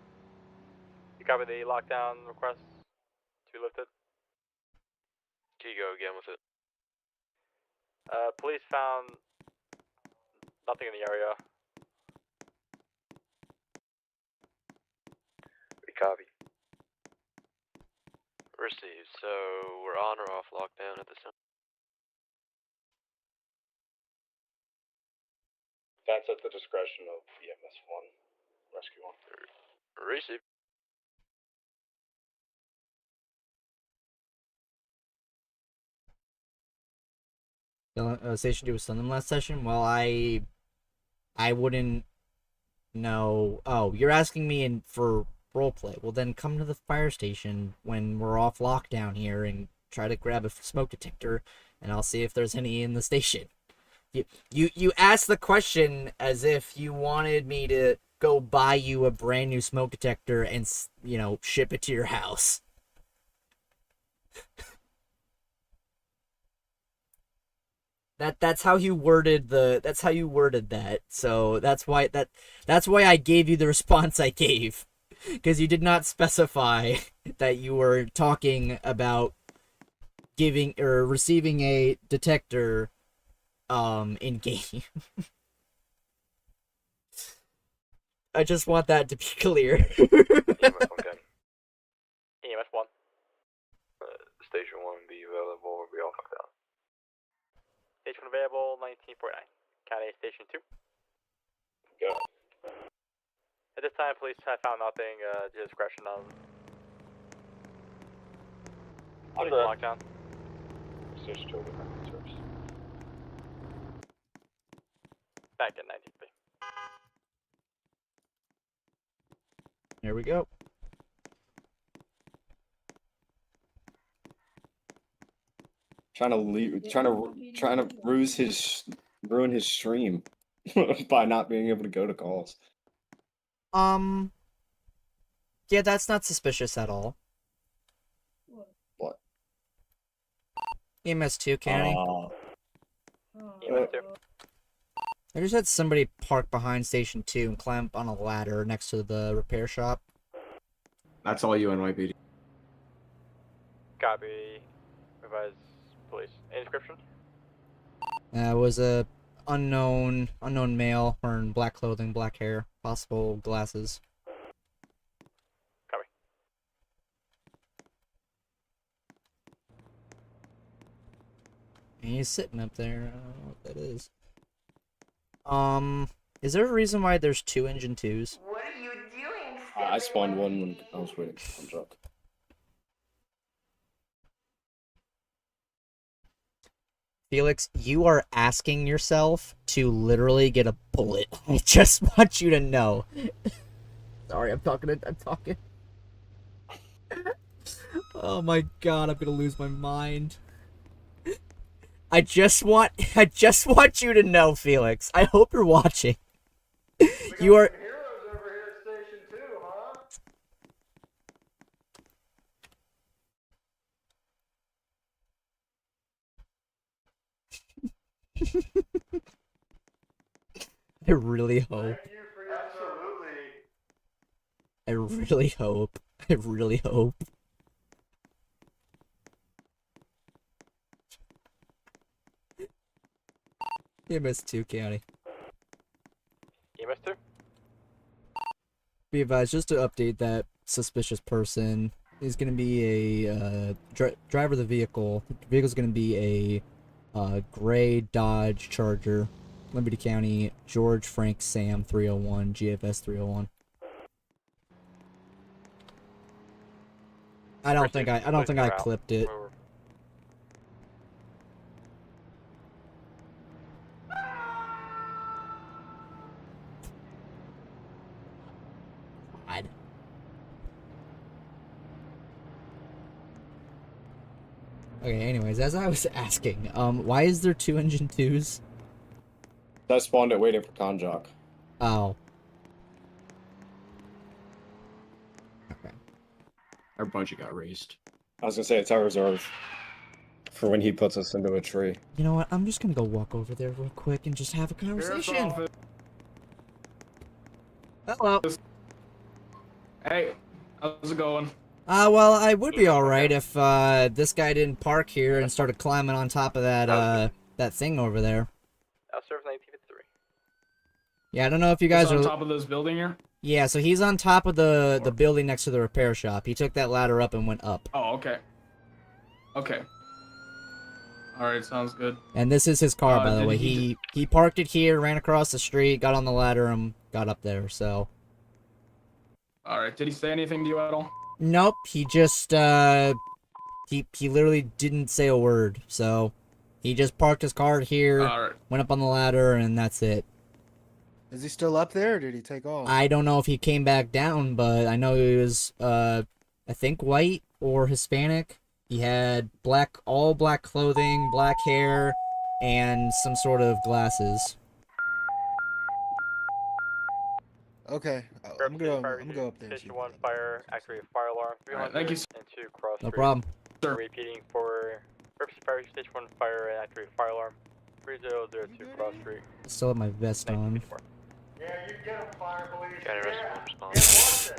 You copy the lockdown request to be lifted? Can you go again with it? Police found nothing in the area. We copy. Received. So we're on or off lockdown at this time? That's at the discretion of EMS 1, Rescue 1. Received. Station 2 was done in last session? Well, I wouldn't know. Oh, you're asking me for roleplay. Well, then come to the fire station when we're off lockdown here and try to grab a smoke detector, and I'll see if there's any in the station. You asked the question as if you wanted me to go buy you a brand new smoke detector and, you know, ship it to your house. That's how you worded that. So that's why I gave you the response I gave, because you did not specify that you were talking about giving or receiving a detector in game. I just want that to be clear. EMS 1 can. EMS 1. Station 1 be available or be off lockdown. Station 1 available, 1949. County Station 2. Go. At this time, police have found nothing to discretion on. Under lockdown. Station 2 will be back in service. Back in 1950. There we go. Trying to ruse his ruin his stream by not being able to go to calls. Yeah, that's not suspicious at all. What? EMS2, County. EMS2. I just had somebody park behind Station 2 and climb up on a ladder next to the repair shop. That's all you, NYPD. Copy. Revise police. Any description? It was a unknown male wearing black clothing, black hair, possible glasses. Copy. And he's sitting up there. I don't know what that is. Is there a reason why there's 2 engine 2s? What are you doing? I spawned one when I was waiting on truck. Felix, you are asking yourself to literally get a bullet. I just want you to know. Sorry, I'm talking. Oh my god, I'm gonna lose my mind. I just want you to know, Felix. I hope you're watching. You are. Heroes over here at Station 2, huh? I really hope. Absolutely. I really hope. I really hope. EMS2, County. EMS2? Be advised, just to update that suspicious person is going to be a driver of the vehicle. The vehicle's going to be a gray Dodge Charger, Liberty County, George Frank Sam 301, GFS 301. I don't think I clipped it. God. Okay, anyways, as I was asking, why is there 2 engine 2s? I spawned it waiting for Conjock. Oh. Okay. Our budget got raised. I was gonna say it's our reserve for when he puts us into a tree. You know what? I'm just gonna go walk over there real quick and just have a conversation. Hello. Hey, how's it going? Well, I would be alright if, this guy didn't park here and started climbing on top of that, that thing over there. I'll serve 1953. Yeah, I don't know if you guys He's are... on top of this building here? Yeah, so he's on top of the building next to the repair shop. He took that ladder up and went up. Oh, okay. Okay. Alright, sounds good. And this is his car, by the way. He parked it here, ran across the street, got on the ladder, and got up there, so... Alright, did he say anything to you at all? Nope, he just, he literally didn't say a word, so... He just parked his car here, went up on the ladder, and that's it. Is he still up there, or did he take off? I don't know if he came back down, but I know he was, I think white or Hispanic. He had all black clothing, black hair, and some sort of glasses. Okay, I'm gonna go up there. Station 1 fire, activate fire alarm. 300 thank you. and 2 cross No street. problem. Repeating for emergency fire, Station 1 fire and activate fire alarm. 3002 cross street. Still have my vest on. Yeah, you get him, fire police. County Yeah. response.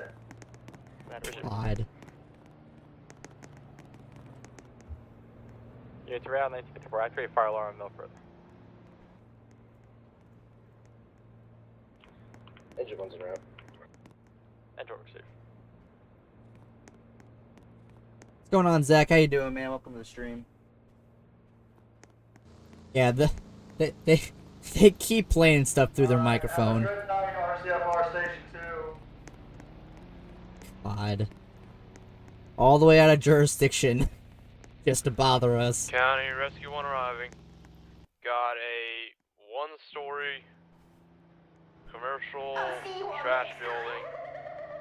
God. Unit 3 out 1954, activate fire alarm, no further. Engine 1's en route. Enter receive. What's going on, Zach? How you doing, man? Welcome to the stream. Yeah, they keep playing stuff through their microphone. Have a good night, RCFR Station 2. God. All the way out of jurisdiction. Just to bother us. County Rescue 1 arriving. Got a 1-story commercial trash building.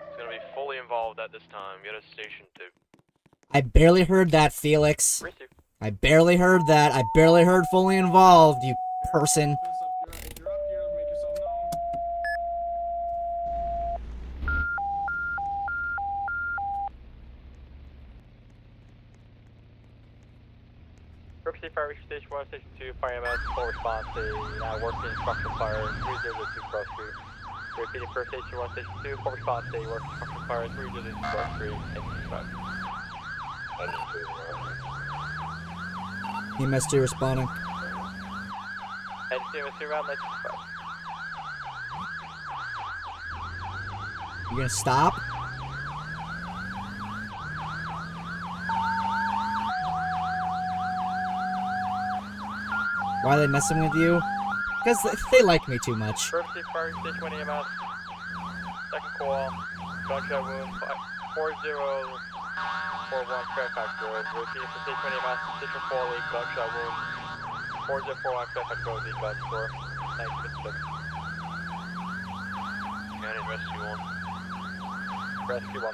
It's gonna be fully involved at this time. Get a Station 2. I barely heard that, Felix. I barely heard that. I barely heard fully involved, you person. EMS, full response, now working structural fire, 302 Cross Street. Repeating for station 1, station 2, full response, working structural fire, 302 Cross Street, engine 5. EMS 2 responding. Engine 2, EMS 2 round, 19 5. You gonna stop? Why are they messing with you? Because they like me too much. Emergency fire station 1 EMS. Second call. Gunshot wound 4041 Fairfax Road. Repeating for station 1 EMS. Station 4 lead gunshot wound 4041 Fairfax Road. Lead gun store. 1956. County Rescue 1. Rescue 1.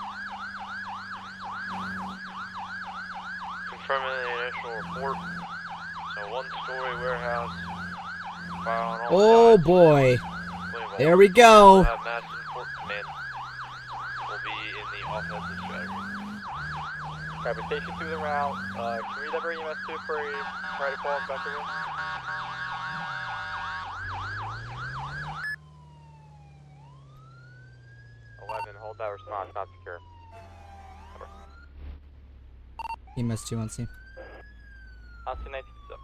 Confirming the initial report. So one-story warehouse. Fire on all Oh sides. boy. Flammable. There we go. We'll have mass support command. Will be in the offensive strategy. Copy station 2 the route. Can we read every EMS 2 for a right call gunshot wound? Hold that response, not secure. Over. EMS 2 on scene. On scene 19 so.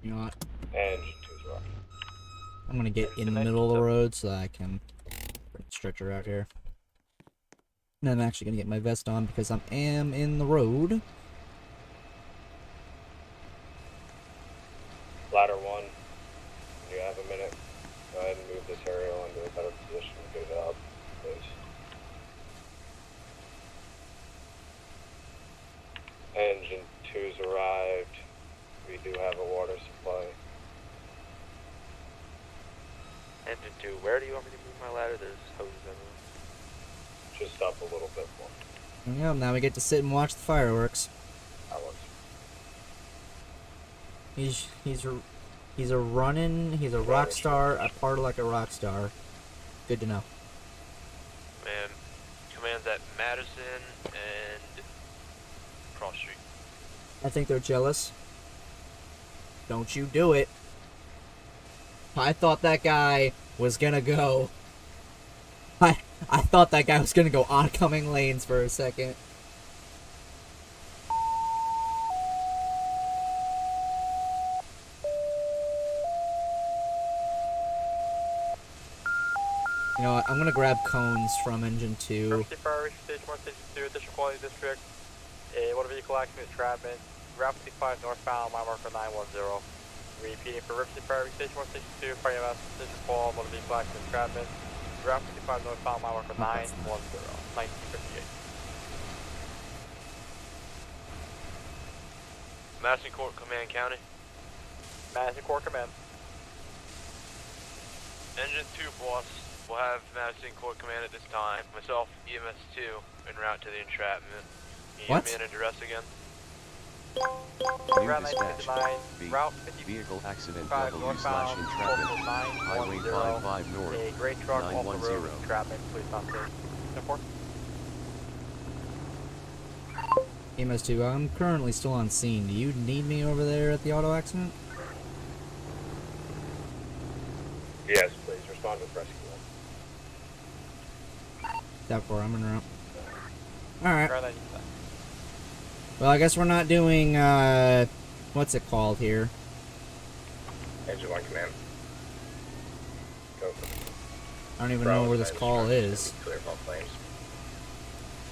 You know what? Engine 2's rock. I'm gonna get in the middle of the road so that I can bring the stretcher out here. And I'm actually gonna get my vest on because I am in the road. Ladder 1, you have a minute. Go ahead and move this aerial into a better position to get it up, please. Engine 2's arrived. We do have a water supply. Engine 2, where do you want me to move my ladder? There's hoses everywhere. Just up a little bit more. Yeah, now we get to sit and watch the fireworks. That works. He's a rock star, I party like a rock star. Good to know. Man, commands at Madison and Cross Street. I think they're jealous. Don't you do it. I thought that guy was gonna go. I thought that guy was gonna go oncoming lanes for a second. You know what? I'm gonna grab cones from engine 2. Emergency fire station 1, station 2, additional quality district. A motor vehicle accident entrapment. Route 55 northbound, mile marker 910. Repeating for Riverside Fire Station 1, Station 2, Fire EMS, Station 4, motor vehicle accident entrapment. Route 55 northbound, mile marker 910, 1958. Madison Court Command County. Madison Court Command. Engine 2 boss will have Madison Court Command at this time. Myself, EMS 2, en route to the entrapment. Can you What? give me an address again? New Route dispatch. 1959, B. Route Vehicle accident 55 W/entrapment. northbound, Highway 910. 55 north. A gray truck off the road 910. with entrapment, please not safe. 10-4. EMS 2, I'm currently still on scene. Do you need me over there at the auto accident? Yes, please, respond with rescue 1. That for I'm en route. Alright. Route 19. Well, I guess we're not doing, what's it called here? Engine 1 command. Go for it. I don't even know where this call is. Clear of all flames.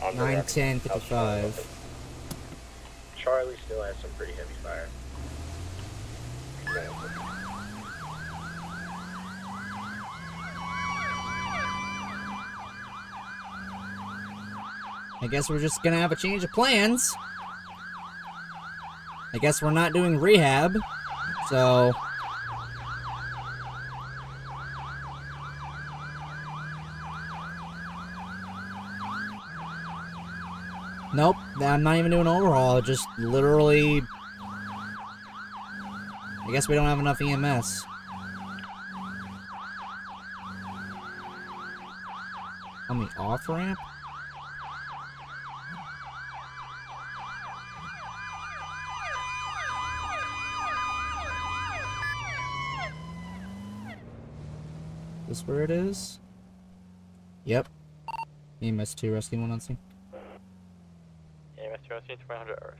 9:10:55. Charlie still has some pretty heavy fire. I guess we're just gonna have a change of plans. I guess we're not doing rehab, so... Nope, I'm not even doing overhaul, just literally... I guess we don't have enough EMS. On the off-ramp? This where it is? Yep. EMS 2 rescue 1 on scene. EMS 2 on scene, 200 hours.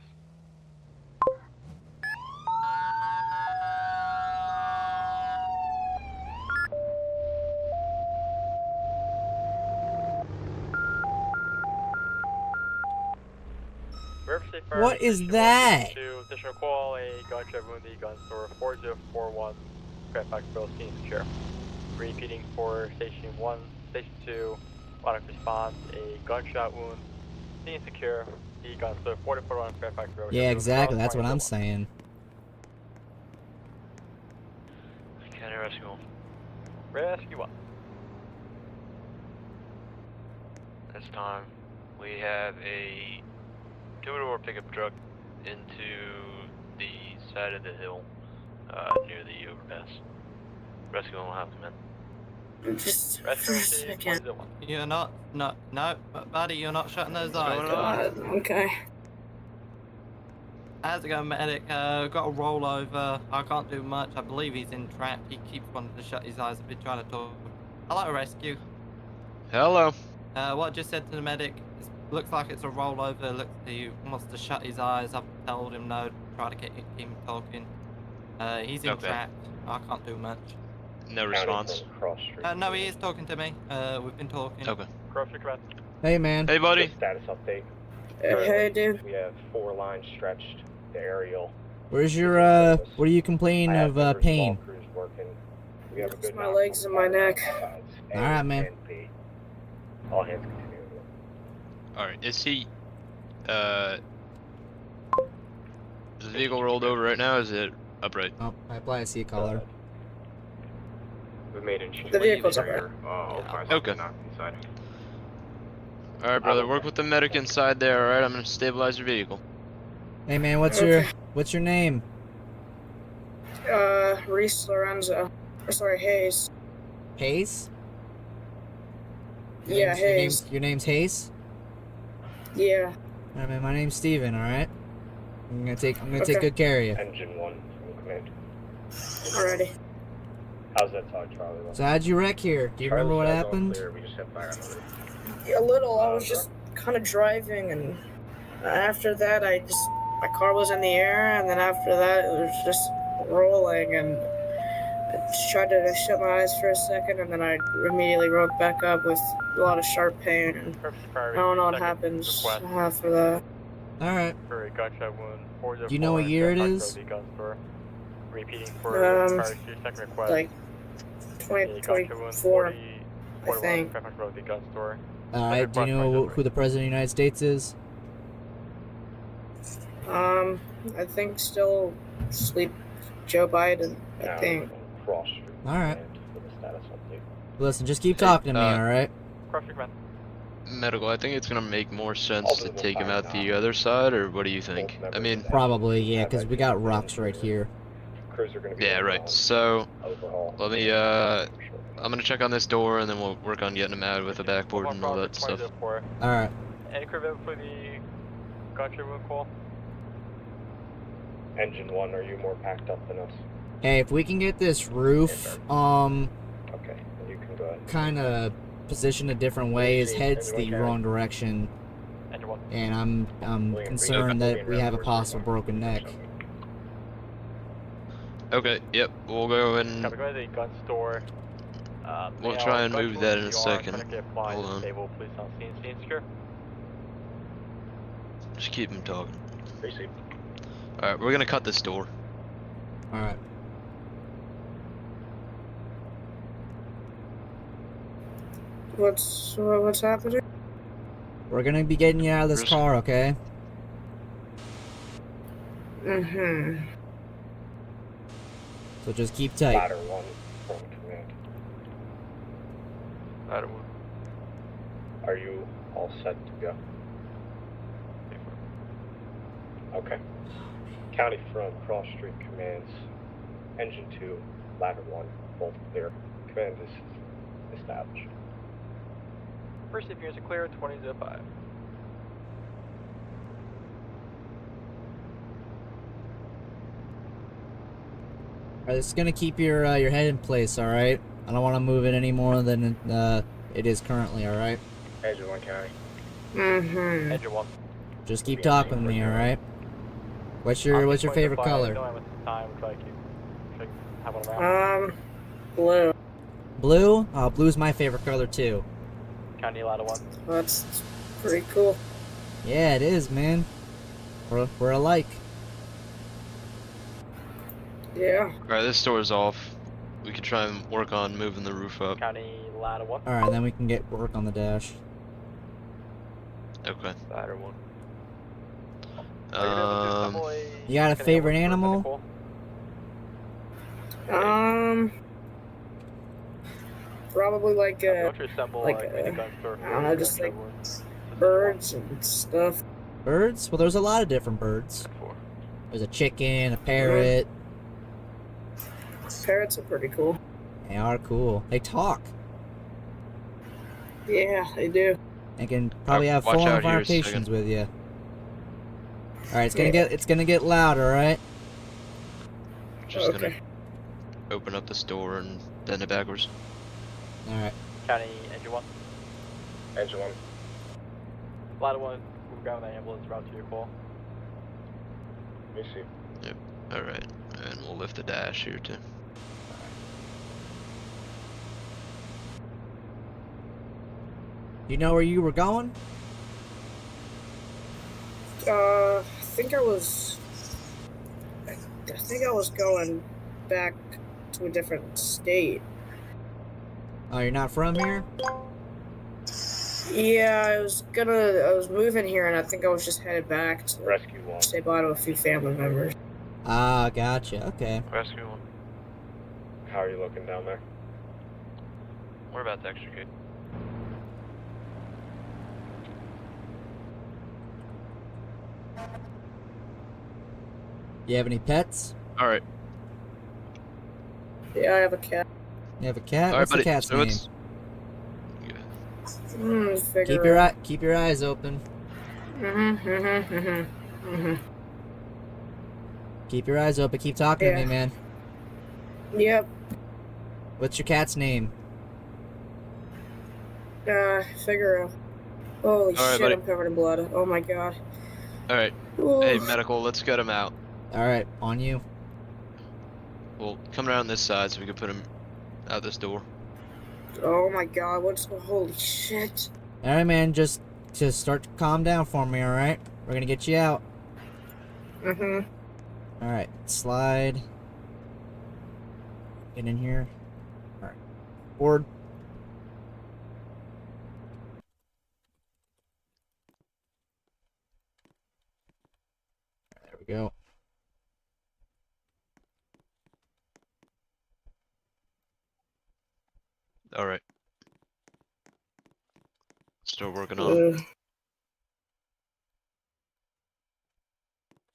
What is that? Additional call, a gunshot wound, the gun store 4041, Fairfax Bill, scene secure. Repeating for station 1, station 2, product response, a gunshot wound, scene secure, the gun store 4041, Fairfax Road. Yeah, exactly. That's what I'm saying. County Rescue 1. Rescue 1. This time, we have a two-door pickup truck into the side of the hill near the overpass. Rescue 1 will have to come in. Just Rescue for a 1, second. 101. You're not, no, buddy, you're not shutting those eyes. God, okay. How's it going, medic? Got a rollover. I can't do much. I believe he's entrapped. He keeps wanting to shut his eyes. I've been trying to talk. Hello, rescue. Hello. What I just said to the medic, looks like it's a rollover. Looks he wants to shut his eyes. I've told him no. Try to keep him talking. He's entrapped. I can't do much. No response. No, he is talking to me. We've been talking. Okay. Hey, man. Hey, buddy. Status update. Hey, dude. We have 4 lines stretched. The aerial. Where's your, what are you complaining of, pain? We have a good My legs and my neck. Alright, man. All hands continue. Alright, is he, is the vehicle rolled over right now, or is it upright? Oh, I apply a C collar. We made it. The vehicle's upright. Okay. Alright, brother, work with the medic inside there, alright? I'm gonna stabilize your vehicle. Hey, man, what's your name? Reese Lorenzo. Or sorry, Hayes. Hayes? Yeah, Hayes. Your name's Hayes? Yeah. Alright, man, my name's Steven, alright? I'm gonna take good care of you. Engine 1 from command. Alrighty. How's that side, Charlie? So how'd you wreck here? Do you remember what happened? We just had fire on the roof. A little. I was just kind of driving, and after that, my car was in the air, and then after that, it was just rolling, and I just tried to shut my eyes for a second, and then I immediately woke back up with a lot of sharp pain, and I don't know what happens after that. Alright. For a gunshot wound, Do you know what year it is? Repeating for second request. Like 2024, I think. Alright, do you know who the President of the United States is? I think still Joe Biden, I think. Alright. Listen, just keep talking to me, alright? Medical, I think it's gonna make more sense to take him out the other side, or what do you think? I mean... Probably, yeah, because we got rocks right here. Yeah, right. So, let me, I'm gonna check on this door, and then we'll work on getting him out with a backboard and all that stuff. Alright. Any crew for the gunshot wound call? Engine 1, are you more packed up than us? Hey, if we can get this roof, Okay, you can go ahead. kind of positioned a different way, his head's the wrong direction, and I'm concerned that we have a possible broken neck. Okay, yep, we'll go and... The gun store. We'll try and move that in a second. Hold on. Just keep him talking. Alright, we're gonna cut this door. Alright. What's happening? We're gonna be getting you out of this car, okay? Mm-hmm. So just keep tight. Ladder 1 from command. Ladder 1. Are you all set to go? Okay. County front, cross street commands. Engine 2, ladder 1, both clear. Command is established. First appearance are clear, 2005. Alright, this is gonna keep your head in place, alright? I don't want to move it any more than it is currently, alright? Edge of 1 county. Mm-hmm. Edge of 1. Just keep talking to me, alright? What's your favorite color? Blue. Blue? Oh, blue's my favorite color too. County ladder 1. That's pretty cool. Yeah, it is, man. We're alike. Yeah. Alright, this door's off. We could try and work on moving the roof up. County ladder 1. Alright, then we can get work on the dash. Okay. Ladder 1. You got a favorite animal? Probably like I don't know, just like birds and stuff. Birds? Well, there's a lot of different birds. There's a chicken, a parrot. Parrots are pretty cool. They are cool. They talk. Yeah, they do. They can probably have watch full out here a conversations second. with you. Alright, it's gonna get louder, alright? Just gonna open up this door and bend it backwards. Alright. County engine 1. Edge of 1. Ladder 1, we're grabbing the ambulance route to your call. Let me see. Yep. Alright. And we'll lift the dash here too. You know where you were going? I think I was going back to a different state. Oh, you're not from here? Yeah, I was moving here, and I think I was just headed back to Rescue 1. say bye to a few family members. Ah, gotcha. Okay. Rescue 1. How are you looking down there? We're about to extricate. You have any pets? Alright. Yeah, I have a cat. You have a cat? All right, What's the buddy. cat's So name? it's- Keep your eyes open. Keep your eyes open. Keep talking to me, man. Yep. What's your cat's name? Figaro. Holy All right, shit, buddy. I'm covered in blood. Oh my god. Alright. Ooh. Hey, medical, let's get him out. Alright, on you. Well, come around this side so we can put him out this door. Oh my god, holy shit. Alright, man, just start to calm down for me, alright? We're gonna get you out. Alright, slide. Get in here. Alright. Board. There we go. Alright. Still working on him.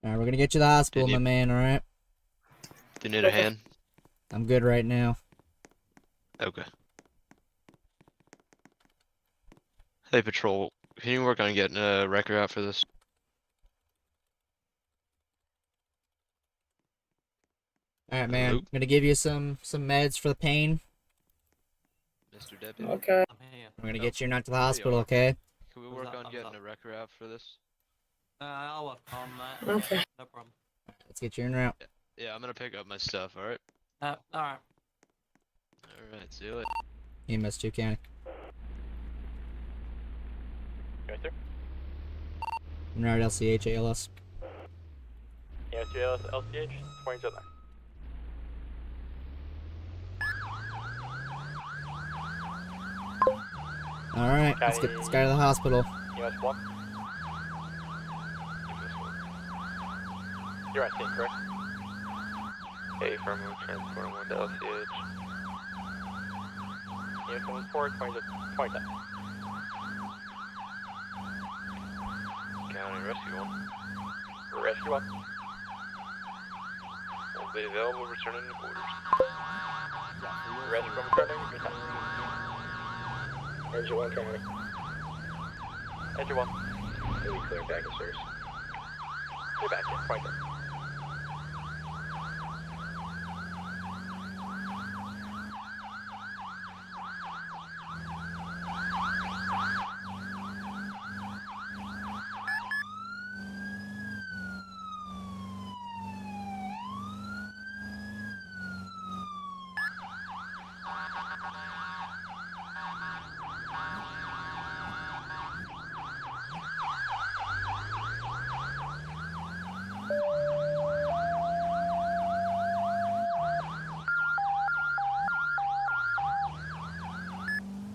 Alright, we're gonna get you to the hospital, my man, alright? Do you need a hand? I'm good right now. Okay. Hey, Patrol, can you work on getting a record out for this? Alright, man. I'm gonna give you some meds for the pain. Mr. Deputy? Okay. We're gonna get you knocked to the hospital, okay? Can we work on getting a record out for this? I'll work on that. Okay. No problem. Let's get you en route. Yeah, I'm gonna pick up my stuff, alright? Alright. Alright, see you later. EMS 2 County. Yes, sir. En route LCH ALS. EMS 2 LCH, 27. Alright, let's get this guy to the hospital. EMS 1. You're on scene, correct? Hey, firm transport 1 to LCH. EMS 1 4, 27. County Rescue 1. Rescue 1. Will be available returning to quarters. Rescue 1 returning, good time. Engine 1 county. Engine 1. Really clear back upstairs. You're back here, 27.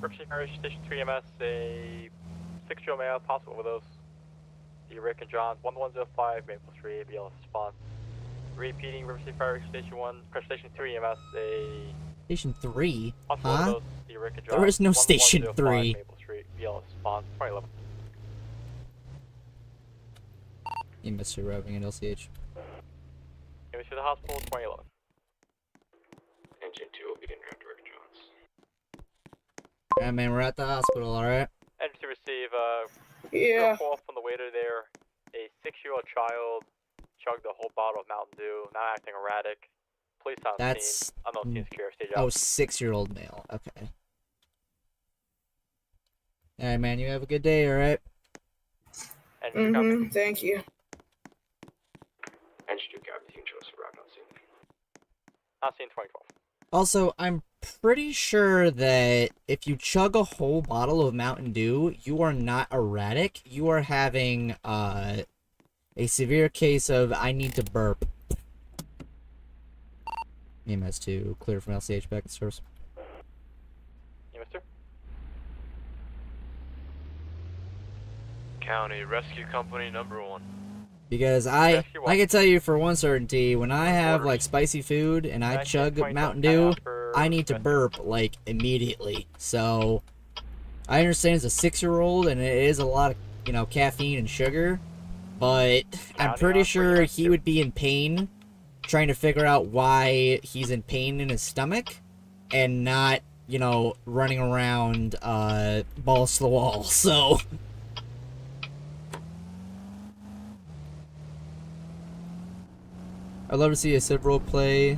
Riverside Fire Station 3 EMS, a 6-year-old male, possible overdose. The Rick and John, 1105 Maple Street, BLS response. Repeating Riverside Fire Station 3 EMS, a Station 3? possible Huh? overdose. The Rick and John, There is no Station 1105 3. Maple Street, BLS response, 2011. You missed your roving at LCH. Image to the hospital, 2011. Engine 2 will begin route to Rick John's. Yeah, man, we're at the hospital, alright? And to receive Yeah. a call from the waiter there, a 6-year-old child chugged a whole bottle of Mountain Dew, not acting erratic. Police on That's... scene, unknown teen secure stage Oh, out. 6-year-old male. Okay. Alright, man, you have a good day, alright? Thank you. Engine 2 copy, you can show us around on scene. On scene 2012. Also, I'm pretty sure that if you chug a whole bottle of Mountain Dew, you are not erratic. You are having a severe case of I need to burp. EMS 2, clear from LCH back to source. EMS 2. County Rescue Company number 1. Because I can tell you for one certainty, when I have like spicy food and I chug Mountain Dew, I need to burp like immediately. So I understand it's a 6-year-old and it is a lot of, you know, caffeine and sugar, but I'm pretty sure he would be in pain trying to figure out why he's in pain in his stomach and not, you know, running around balls to the wall. So I'd love to see a Civ roleplay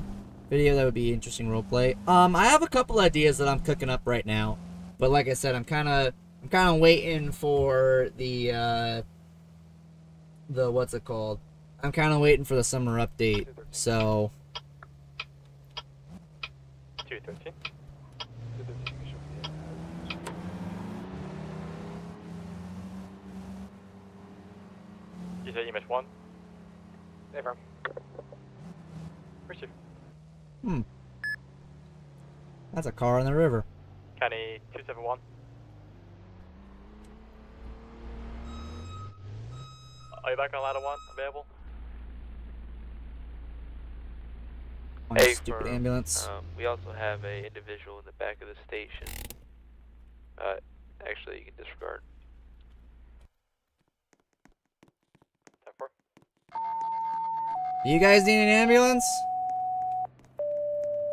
video. That would be interesting roleplay. I have a couple ideas that I'm cooking up right now, but like I said, I'm kind of waiting for the what's it called? I'm kind of waiting for the summer update. So 213. You said EMS 1? Never. Where's you? That's a car on the river. County 271. Are you back on ladder 1 available? On a stupid ambulance. We also have a individual in the back of the station. Actually, you can disregard. 10-4. You guys need an ambulance?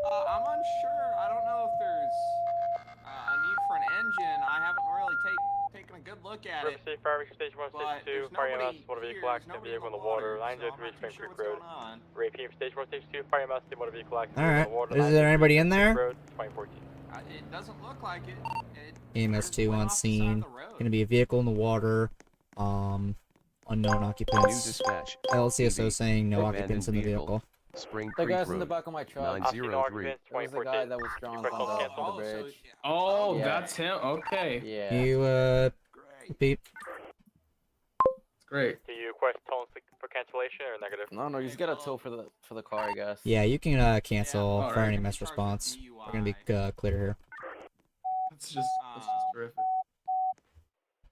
I'm unsure. I don't know if there's a need for an engine. I haven't really taken a good look at it. Riverside Fire Station 1, Station 2, Fire EMS, motor vehicle accident, vehicle in the water, 903 Spring Creek Road. Repeat Station 1, Station 2, Fire EMS, motor vehicle accident, All vehicle in the right. water. Is there anybody in there? Road, 2014. It doesn't look like it. EMS 2 on scene. Gonna be a vehicle in the water. Unknown occupants. New dispatch. LCSO saying no Abandoned occupants in the vehicle. Spring The Creek guy's in the Road. back of my truck. 903. It was the guy that was drunk on the bridge. Oh, Yeah. that's him. Okay. Yeah. You repeat. Great. Do you request tone for cancellation or negative? No, you just get a tow for the car, I guess. Yeah, you can cancel Yeah. for Alright. an EMS response. We're gonna be clear here. That's just terrific.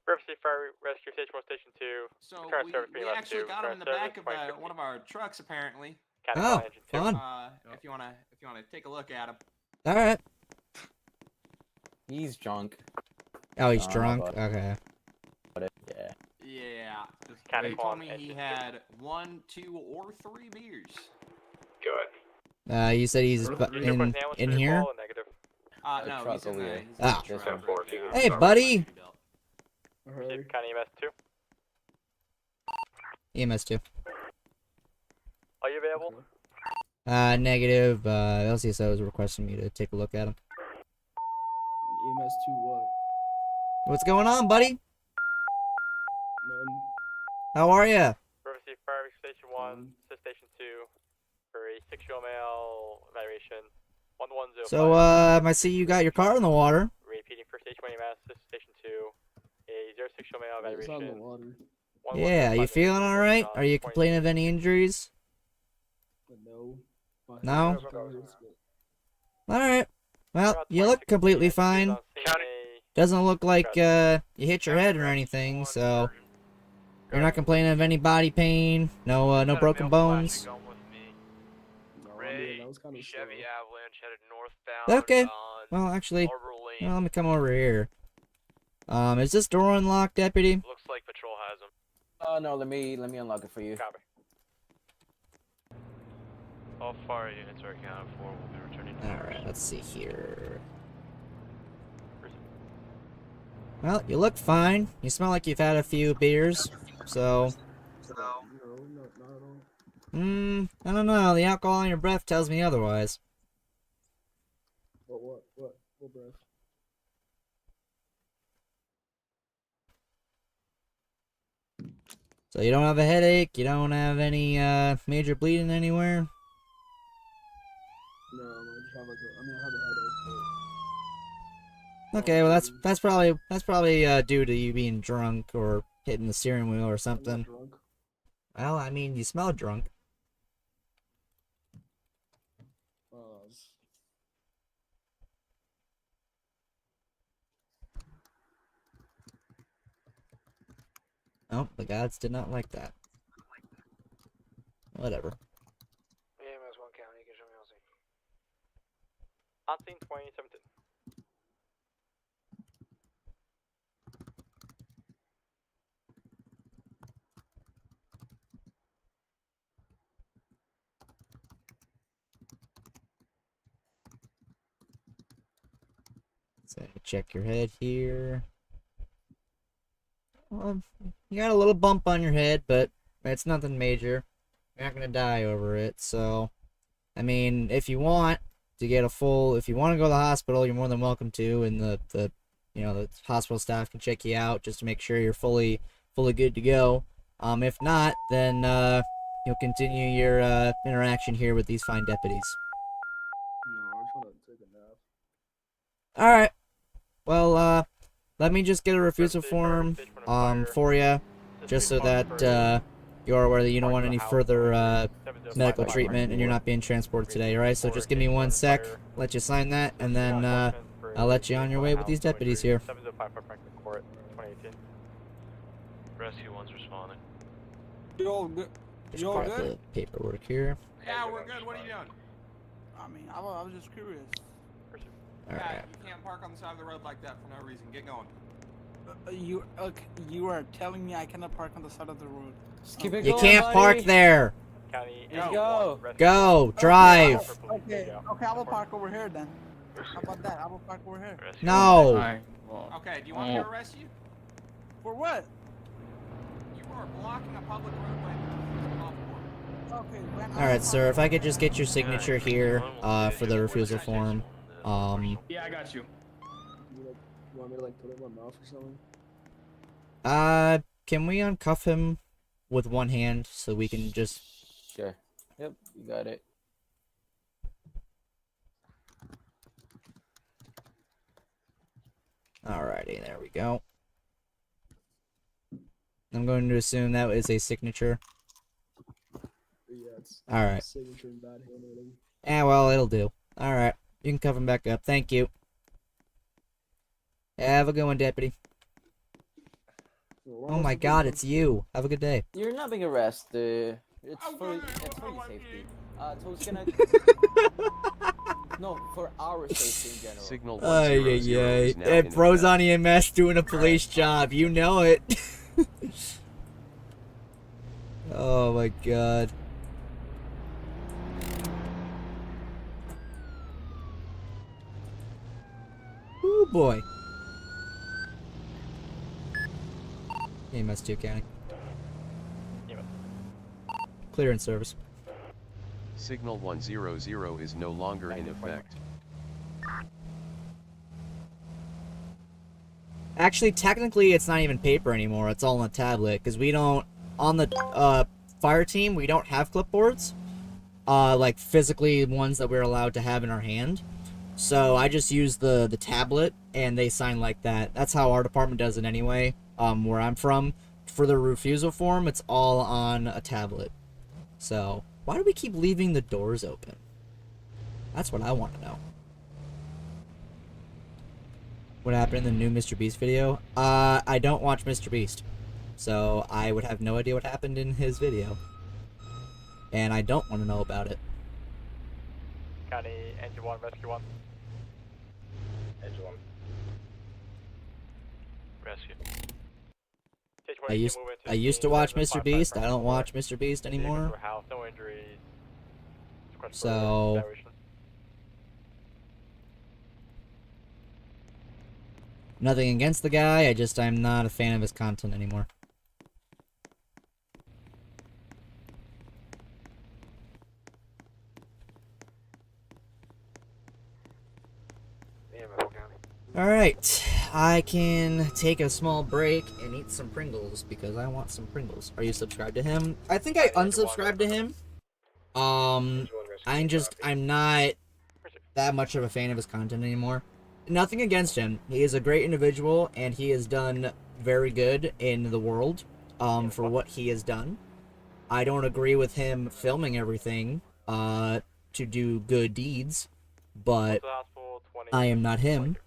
Riverside Fire Rescue Station 1, Station 2. So current we service being left actually to got him in the current back service, of 2015. one of our trucks, apparently. County Oh, Fire Engine 2. fun. If you wanna take a look at him. All right. He's drunk. Oh, he's I don't know drunk. about Okay. it. Yeah. Yeah. County He told Farm me he Engine had 1, 2, or 3 beers. Good. You said he's Do you request an ambulance in for your here. call or negative? No, truck he's in over the. here. He's Ah. in the truck. Hey, buddy. Receive County EMS 2. EMS 2. Are you available? Negative. LCSO is requesting me to take a look at him. EMS 2 what? What's going on, buddy? None. How are ya? Riverside Fire Station 1, Station 2, for a 6-year-old male evaluation, 1105. So, I see you got your car in the water. Repeating for Station 1 EMS, Station 2, a 06-year-old male It's on the evaluation. water. Yeah, you feeling all right? Are you complaining of any injuries? No. No? All right. Well, you look completely fine. County Doesn't look like you hit your head or anything, so you're not complaining of any body pain, no broken bones. Ray, Chevy Avalanche headed northbound Okay. on Well, actually, Arbor Lane. well, let me come over here. Is this door unlocked, deputy? Looks like patrol has him. No, let me unlock it for you. Copy. All fire units are accounted for. We'll be returning to Alright, let's see here. Well, you look fine. You smell like you've had a few beers, so... I don't know. The alcohol in your breath tells me otherwise. What breath? So you don't have a headache? You don't have any, major bleeding anywhere? No, I just have like I have a headache. Okay, well that's probably due to you being drunk or hitting the steering wheel or something. Drunk. Well, I mean, you smell drunk. Oh, the gods did not like that. Whatever. EMS 1 County, you can show me LC. On scene 2017. So check your head here. Well, you got a little bump on your head, but it's nothing major. You're not gonna die over it. So, I mean, if you want to get if you want to go to the hospital, you're more than welcome to, and the hospital staff can check you out just to make sure you're fully good to go. If not, then you'll continue your interaction here with these fine deputies. No, I just want to take a nap. All right. Well, let me just get a refusal form for you, just so that you're aware that you don't want any further medical treatment and you're not being transported today. All right. So just give me 1 sec, let you sign that, and then I'll let you on your way with these deputies here. 705 Franklin Court, 2018. Rescue 1's responding. You all good? Just You all grab good? the paperwork here. Yeah, we're good. What are you doing? I mean, I was just curious. All Yeah, right. you can't park on the side of the road like that for no reason. Get going. You are telling me I cannot park on the side of the road. Just keep it You going, can't buddy. park there. County, Let's go. Go, drive. Okay, I will park over here then. How about that? I will park over here. No. Okay, do you want me to arrest you? For what? You are blocking a public roadway. Okay, when All right, sir. If I could just get your signature here for the refusal form. Yeah, I got you. You want me to like put it in my mouth or something? Can we uncuff him with one hand so we can just... Sure. Yep, you got it. Alrighty, there we go. I'm going to assume that is a signature. Yeah, it's Alright. signature and bad handwriting. Yeah, well, it'll do. Alright, you can cuff him back up. Thank you. Have a good one, deputy. Oh my god, it's you. Have a good day. You're not being arrested. It's for your safety. So it's gonna. No, for our safety in general. Signal Ay, 100 ay, is ay. now Hey, in bro's effect. on EMS doing a police job. You know it. Oh my god. Ooh boy. EMS 2 County. Clearance service. Signal 100 is no longer in effect. Actually, technically, it's not even paper anymore. It's all on a tablet because we don't on the fire team. We don't have clipboards, like physically ones that we're allowed to have in our hand. So I just use the tablet, and they sign like that. That's how our department does it anyway. Where I'm from, for the refusal form, it's all on a tablet. So why do we keep leaving the doors open? That's what I want to know. What happened in the new Mr. Beast video? I don't watch Mr. Beast, so I would have no idea what happened in his video. And I don't want to know about it. County Engine 1, Rescue 1. Engine 1. Rescue. I used to watch Mr. Beast. I don't watch Mr. Beast anymore. House, no injuries. So nothing against the guy, I'm not a fan of his content anymore. Alright, I can take a small break and eat some Pringles because I want some Pringles. Are you subscribed to him? I think I unsubscribed to him. I'm not that much of a fan of his content anymore. Nothing against him. He is a great individual and he has done very good in the world, for what he has done. I don't agree with him filming everything, to do good deeds, but I am not him.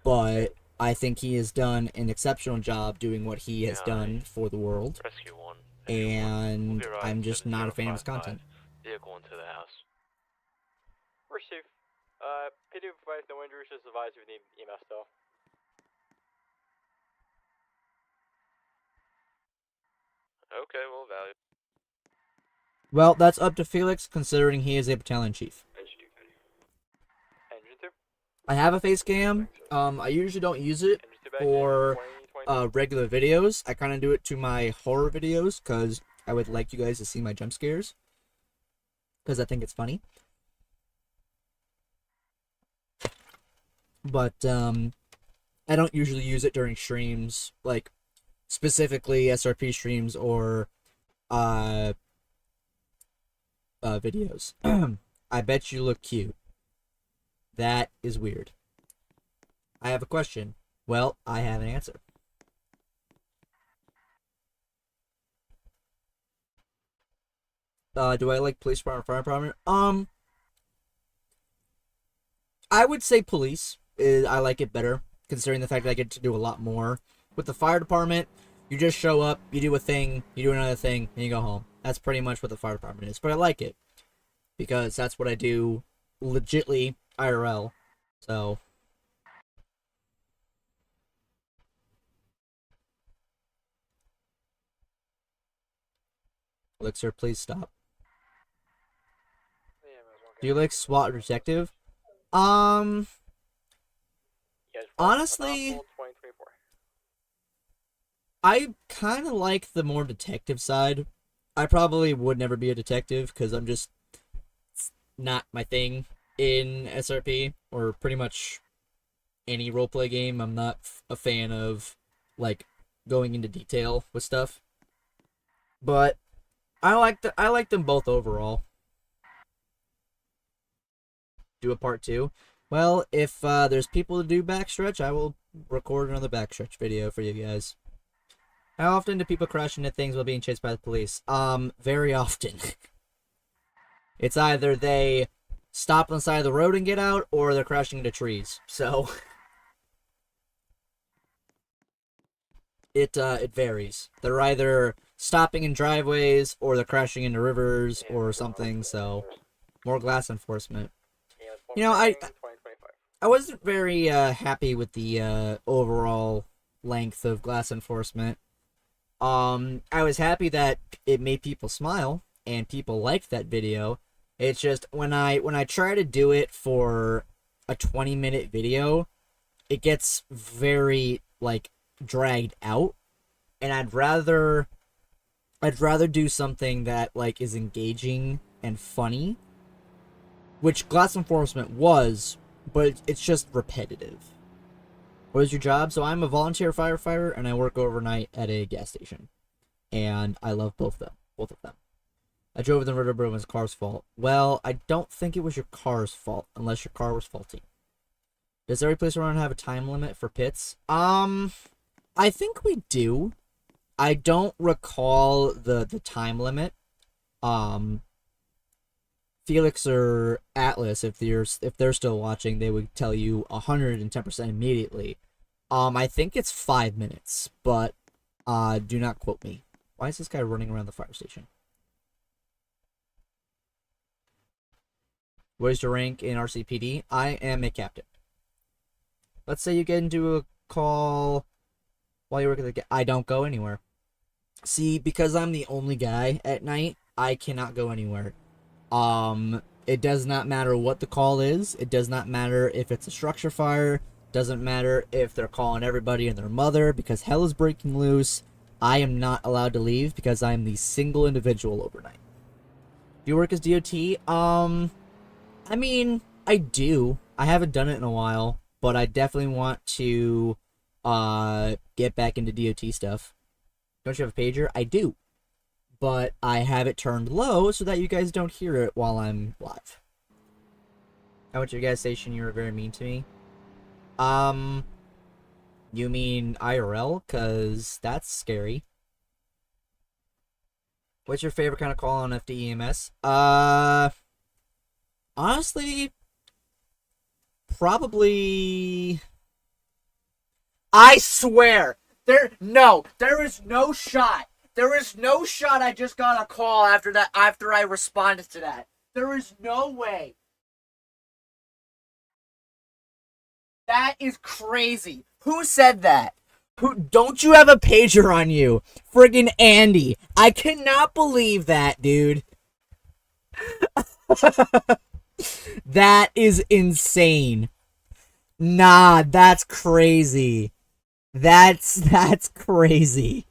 But I think he has done an exceptional job doing what he has done for the world. Rescue 1. And I'm just not a fan of his content. Vehicle into the house. Receive. PD provides no injuries, just advise if you need EMS though. Okay, well, value. Well, that's up to Felix, considering he is a battalion chief. Engine 2. I have a face cam. I usually don't use it for regular videos. I kind of do it to my horror videos because I would like you guys to see my jump scares, because I think it's funny. But I don't usually use it during streams, like specifically SRP streams or videos. I bet you look cute. That is weird. I have a question. Well, I have an answer. Do I like police department, fire department? I would say police. I like it better, considering the fact that I get to do a lot more. With the fire department, you just show up, you do a thing, you do another thing, and you go home. That's pretty much what the fire department is. But I like it, because that's what I do legitly IRL. So Elixir, please stop. Do you like SWAT or detective? Honestly, I kind of like the more detective side. I probably would never be a detective because I'm just not my thing in SRP or pretty much any roleplay game. I'm not a fan of like going into detail with stuff. But I like them both overall. Do a part 2. Well, if there's people to do backstretch, I will record another backstretch video for you guys. How often do people crash into things while being chased by the police? Very often. It's either they stop on the side of the road and get out, or they're crashing into trees. So it varies. They're either stopping in driveways, or they're crashing into rivers or something. So more glass enforcement. You know, I wasn't very happy with the overall length of glass enforcement. I was happy that it made people smile and people liked that video. It's just when I try to do it for a 20-minute video, it gets very like dragged out, and I'd rather do something that like is engaging and funny, which glass enforcement was, but it's just repetitive. What is your job? So I'm a volunteer firefighter, and I work overnight at a gas station. And I love both of them. I drove in the river, but it was the car's fault. Well, I don't think it was your car's fault, unless your car was faulty. Does every place around have a time limit for pits? I think we do. I don't recall the time limit. Felix or Atlas, if they're still watching, they would tell you 110% immediately. I think it's 5 minutes, but do not quote me. Why is this guy running around the fire station? What is your rank in RCPD? I am a captain. Let's say you get into a call while you work at the... I don't go anywhere. See, because I'm the only guy at night, I cannot go anywhere. It does not matter what the call is. It does not matter if it's a structure fire. Doesn't matter if they're calling everybody and their mother, because hell is breaking loose. I am not allowed to leave because I am the single individual overnight. Do you work as DOT? I mean, I do. I haven't done it in a while, but I definitely want to get back into DOT stuff. Don't you have a pager? I do. But I have it turned low so that you guys don't hear it while I'm live. I went to your gas station, you were very mean to me. You mean IRL? Cause that's scary. What's your favorite kind of call on FDEMS? Honestly, probably... I swear! There is no shot. There is no shot I just got a call after I responded to that. There is no way. That is crazy. Who said that? Don't you have a pager on you? Friggin' Andy. I cannot believe that, dude. That is insane. Nah, that's crazy. That's crazy.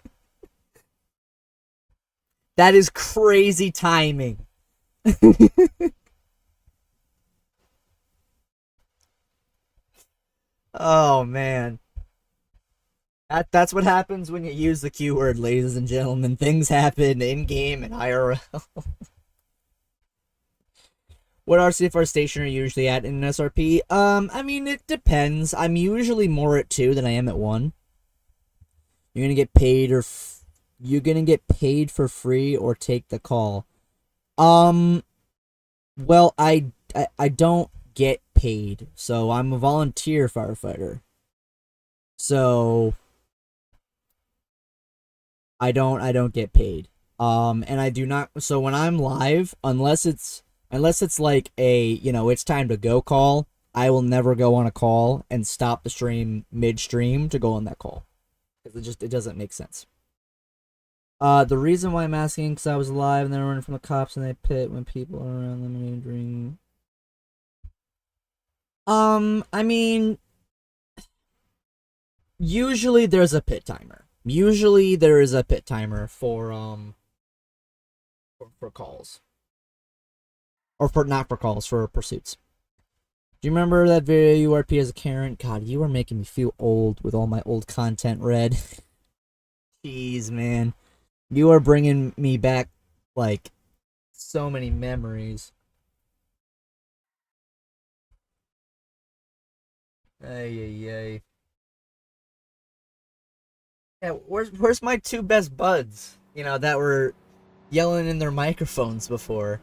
That is crazy timing. Oh, man. That's what happens when you use the Q word, ladies and gentlemen. Things happen in-game and IRL. What RCFR station are you usually at in an SRP? I mean, it depends. I'm usually more at 2 than I am at 1. You're gonna get paid you're gonna get paid for free or take the call. Well, I don't get paid, so I'm a volunteer firefighter. So I don't get paid. And I do not. So when I'm live, unless it's like a, you know, it's time to go call, I will never go on a call and stop the stream midstream to go on that call. Because it doesn't make sense. The reason why I'm asking, because I was live and they're running from the cops and they pit when people are around them during... I mean... Usually there's a pit timer. Usually there is a pit timer for calls. Or not for calls, for pursuits. Do you remember that video URP as a Karen? God, you are making me feel old with all my old content read. Jeez, man. You are bringing me back, like, so many memories. Ay. Yeah, where's my 2 best buds? You know, that were yelling in their microphones before.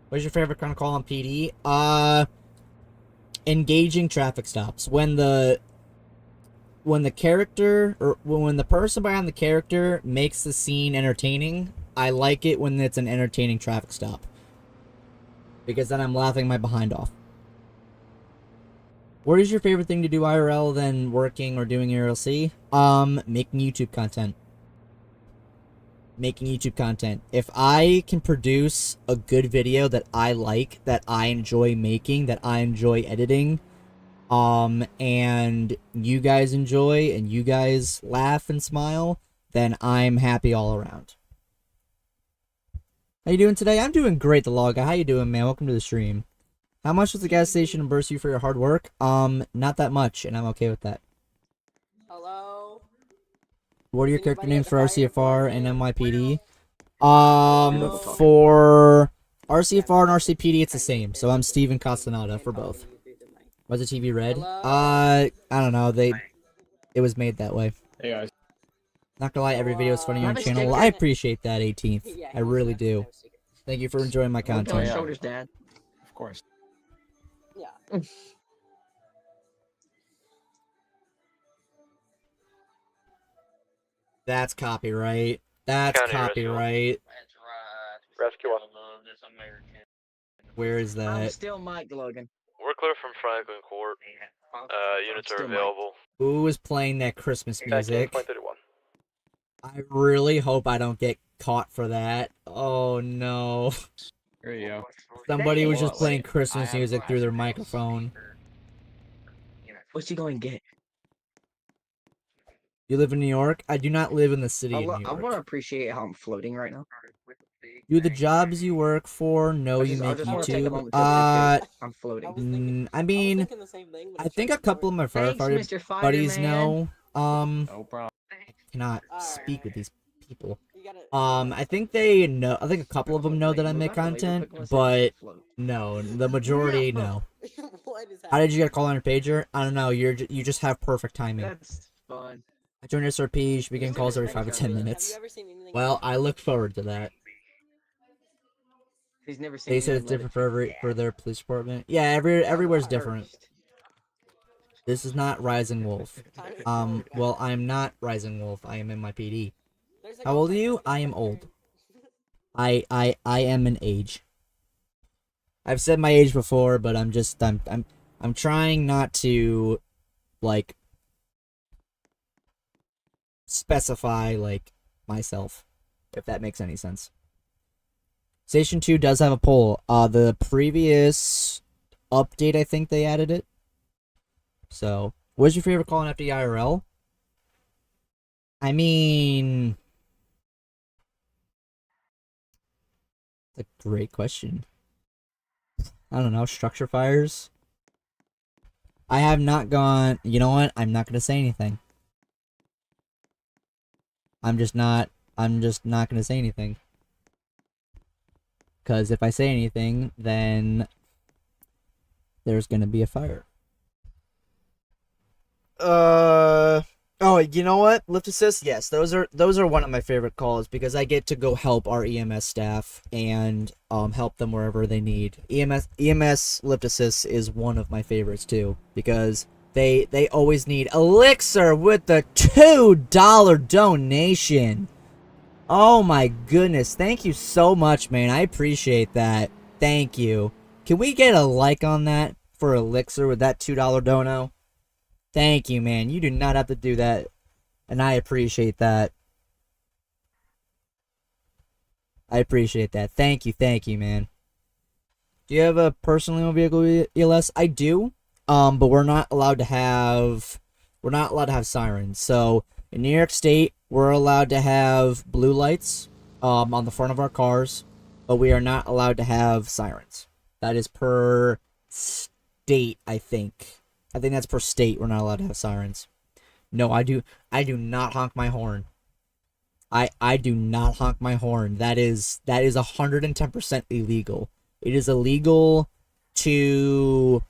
What's your favorite kind of call on PD? Engaging traffic stops. When the character, or when the person behind the character makes the scene entertaining, I like it when it's an entertaining traffic stop. Because then I'm laughing my behind off. What is your favorite thing to do IRL than working or doing RLC? Making YouTube content. Making YouTube content. If I can produce a good video that I like, that I enjoy making, that I enjoy editing, and you guys enjoy, and you guys laugh and smile, then I'm happy all around. How you doing today? I'm doing great, the log guy. How you doing, man? Welcome to the stream. How much does the gas station reimburse you for your hard work? Not that much, and I'm okay with that. Hello? What are your character names for RCFR and NYPD? For RCFR and RCPD, it's the same. So I'm Steven Castaneda for both. Was the TV red? I don't know. It was made that way. Hey guys. Not gonna lie, every video is funny on Have your a channel. sticker. Well, I appreciate that, 18th. Yeah, I really do. Thank you for enjoying my Look on content. his shoulders, Dad. Of course. Yeah. That's copyright. That's County rescue. copyright. Rescue one. Where is I'm that? still Mike Logan. We're clear from Franklin Court. Units are Still Mike. available. Who is playing that Christmas music? 19.31. I really hope I don't get caught for that. Oh no. There you go. Somebody was just Well, playing wait. Christmas music through their microphone. What's he going to get? You live in New York? I do not live in the city of New I York. want to appreciate how I'm floating right now. Do the jobs you work for know you I make just want to take a YouTube? moment to appreciate I'm floating. I mean, I think a couple of my Thanks, firefighter Mr. buddies Fireman. know. No problem. I cannot speak with these people. I think they know. I think a couple of them know that I make content, but no, the majority no. How did you get a call on your pager? I don't know. You just have perfect timing. That's fun. I joined SRP. You should be getting calls every 5 or 10 minutes. Well, I look forward to that. He's never seen. They said it's different for their police department. Yeah, everywhere's different. This is not Rising Wolf. Well, I'm not Rising Wolf. I am in my PD. How old are you? I am old. I am an age. I've said my age before, but I'm trying not to, like, specify, like, myself, if that makes any sense. Station 2 does have a poll. The previous update, I think they added it. So, what's your favorite call on FDIRL? I mean, that's a great question. I don't know, structure fires? I have not gone, you know what, I'm not going to say anything. I'm just not going to say anything. Because if I say anything, then there's going to be a fire. Oh, you know what? Lift assist? Yes, those are one of my favorite calls because I get to go help our EMS staff and help them wherever they need. EMS lift assist is one of my favorites too because they always need Elixir with the $2 donation. Oh my goodness, thank you so much, man. I appreciate that. Thank you. Can we get a like on that for Elixir with that $2 dono? Thank you, man. You do not have to do that. And I appreciate that. I appreciate that. Thank you, man. Do you have a personal vehicle ELS? I do. But we're not allowed to have sirens. So in New York State, we're allowed to have blue lights on the front of our cars, but we are not allowed to have sirens. That is per state, I think. I think that's per state. We're not allowed to have sirens. No, I do not honk my horn. I do not honk my horn. That is 110% illegal. It is illegal to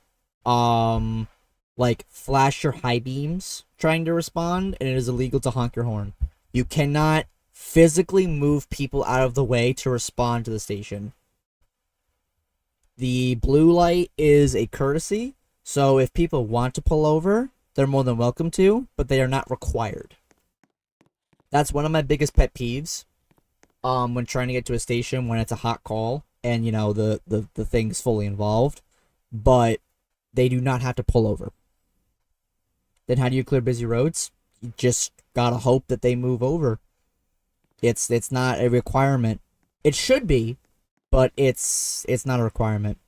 like flash your high beams trying to respond, and it is illegal to honk your horn. You cannot physically move people out of the way to respond to the station. The blue light is a courtesy. So if people want to pull over, they're more than welcome to, but they are not required. That's one of my biggest pet peeves when trying to get to a station when it's a hot call and, you know, the thing's fully involved. But they do not have to pull over. Then how do you clear busy roads? You just gotta hope that they move over. It's not a requirement. It should be, but it's not a requirement.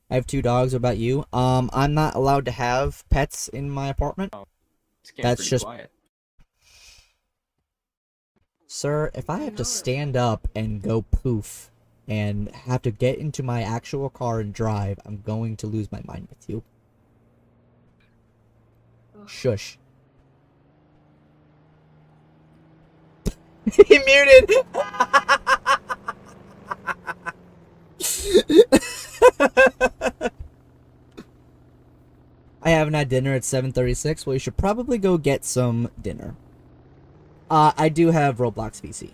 I have 2 dogs. What about you? I'm not allowed to have pets in my apartment. That's just quiet. Sir, if I have to stand up and go poof and have to get into my actual car and drive, I'm going to lose my mind with you. Shush. He muted! I haven't had dinner at 7:36. Well, you should probably go get some dinner. I do have Roblox PC.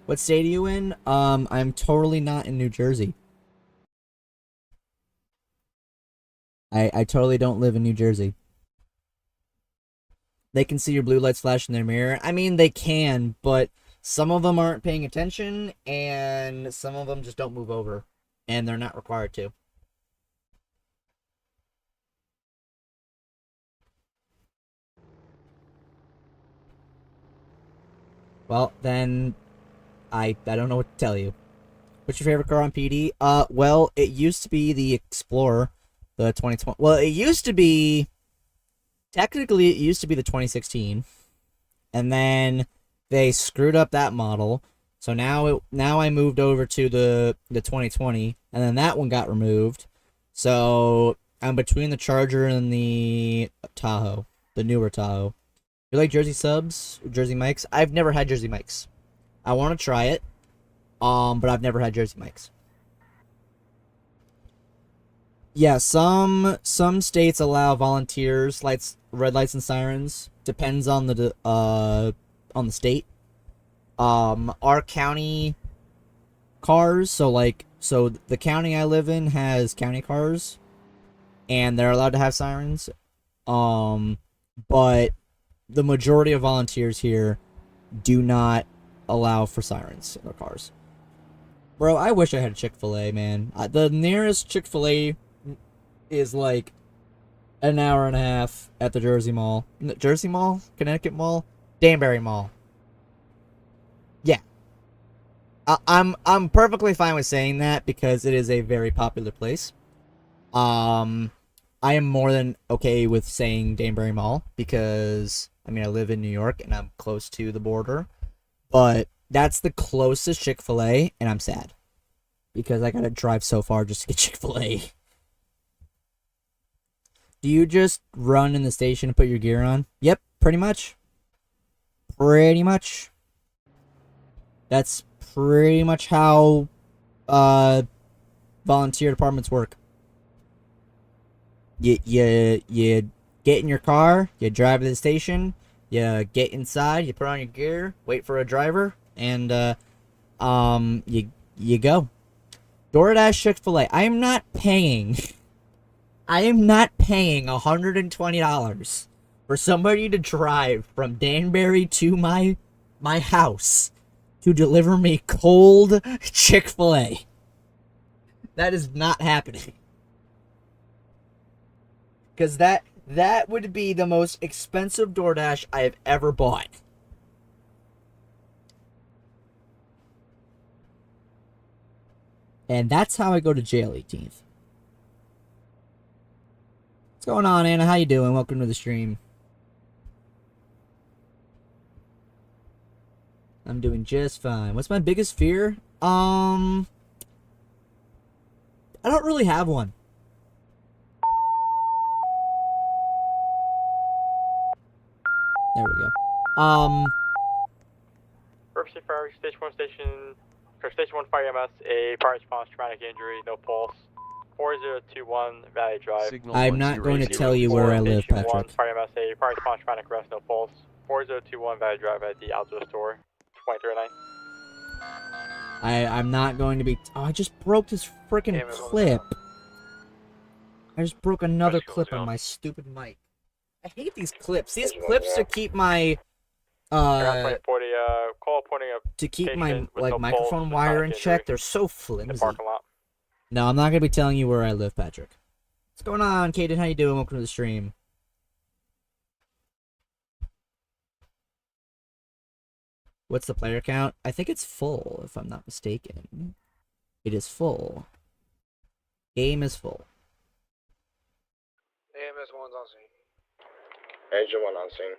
What state are you in? I'm totally not in New Jersey. I totally don't live in New Jersey. They can see your blue lights flash in their mirror. I mean, they can, but some of them aren't paying attention, and some of them just don't move over, and they're not required to. Well, then, I don't know what to tell you. What's your favorite car on PD? Well, it used to be the Explorer, the 2020. Well, it used to be, technically, it used to be the 2016, and then they screwed up that model. So now I moved over to the 2020, and then that one got removed. So I'm between the Charger and the Tahoe, the newer Tahoe. You like Jersey subs, Jersey mics? I've never had Jersey mics. I want to try it, but I've never had Jersey mics. Yeah, some states allow volunteers, red lights and sirens. Depends on the state. Our county cars, so the county I live in has county cars, and they're allowed to have sirens. But the majority of volunteers here do not allow for sirens in their cars. Bro, I wish I had a Chick-fil-A, man. The nearest Chick-fil-A is like an hour and a half at the Jersey Mall. Jersey Mall? Connecticut Mall? Danbury Mall. Yeah. I'm perfectly fine with saying that because it is a very popular place. I am more than okay with saying Danbury Mall because, I mean, I live in New York and I'm close to the border. But that's the closest Chick-fil-A, and I'm sad. Because I gotta drive so far just to get Chick-fil-A. Do you just run in the station and put your gear on? Yep, pretty much. Pretty much. That's pretty much how volunteer departments work. You get in your car, you drive to the station, you get inside, you put on your gear, wait for a driver, and you go. DoorDash, Chick-fil-A. I am not paying $120 for somebody to drive from Danbury to my house to deliver me cold Chick-fil-A. That is not happening. Because that would be the most expensive DoorDash I have ever bought. And that's how I go to jail 18th. What's going on, Anna? How you doing? Welcome to the stream. I'm doing just fine. What's my biggest fear? I don't really have one. There we go. RCFR, Station 1 Fire EMS, a fire response, traumatic injury, no pulse. 4021 Valley Drive. I'm not going to tell you where I live, Station Patrick. 1 Fire EMS, a fire response, traumatic arrest, no pulse. 4021 Valley Drive at the outdoor store, 2309. I'm not going to be... Oh, I just broke this freaking clip. I just broke another clip on my stupid mic. I hate these clips. These clips to keep my... to keep my microphone wire in check, they're so flimsy. No, I'm not gonna be telling you where I live, Patrick. What's going on, Kaden? How you doing? Welcome to the stream. What's the player count? I think it's full, if I'm not mistaken. It is full. Game is full. EMS 1's on scene. Agent 1 on scene.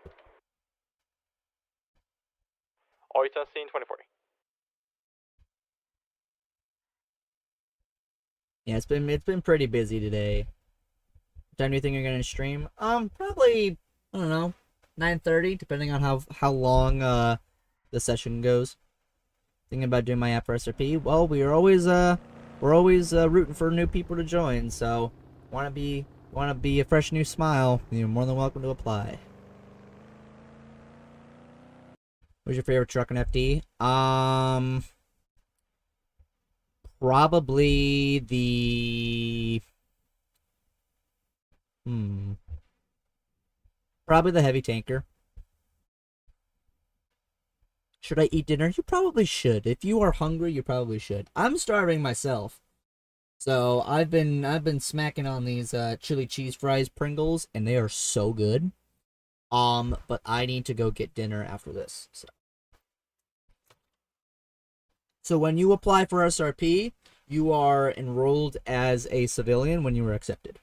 All you on scene, 2040. Yeah, it's been pretty busy today. What time do you think you're gonna stream? Probably, I don't know, 9:30, depending on how long the session goes. Thinking about doing my RCFR. Well, we're always rooting for new people to join. So, wanna be a fresh new smile? You're more than welcome to apply. What's your favorite truck in FD? Probably the... Probably the heavy tanker. Should I eat dinner? You probably should. If you are hungry, you probably should. I'm starving myself. So I've been smacking on these chili cheese fries Pringles, and they are so good. But I need to go get dinner after this. So when you apply for SRP, you are enrolled as a civilian when you were accepted.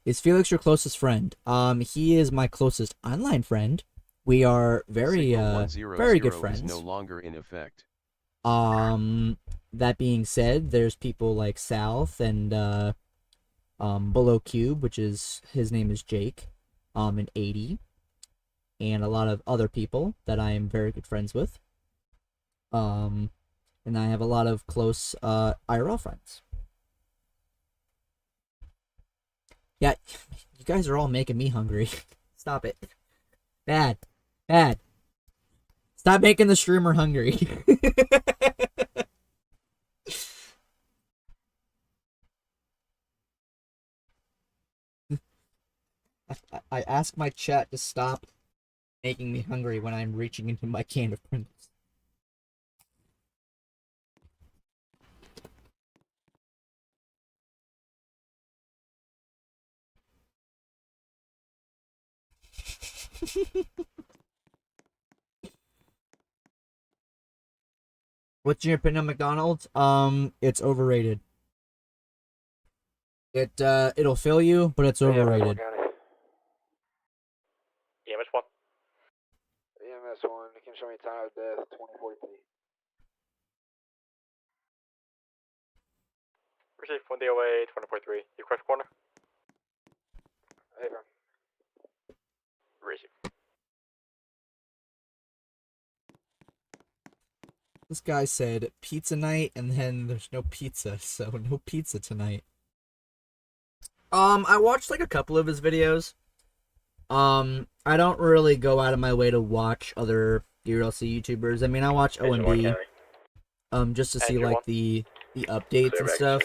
Is Felix your closest friend? He is my closest online friend. We are very good friends. Is no longer in effect. That being said, there's people like South and Below Cube, which is his name is Jake, and 80, and a lot of other people that I am very good friends with. And I have a lot of close IRL friends. Yeah, you guys are all making me hungry. Stop it. Bad. Stop making the streamer hungry. I ask my chat to stop making me hungry when I'm reaching into my can of Pringles. What's your opinion on McDonald's? It's overrated. It'll fill you, but it's overrated. EMS 1. EMS 1, you can show me time of death, 2043. Receive 1 DOA, 2043. You cross corner? Hey, bro. Receive. This guy said pizza night, and then there's no pizza, so no pizza tonight. I watched like a couple of his videos. I don't really go out of my way to watch other ULC YouTubers. I mean, I watch OMB, just to see like the updates and stuff.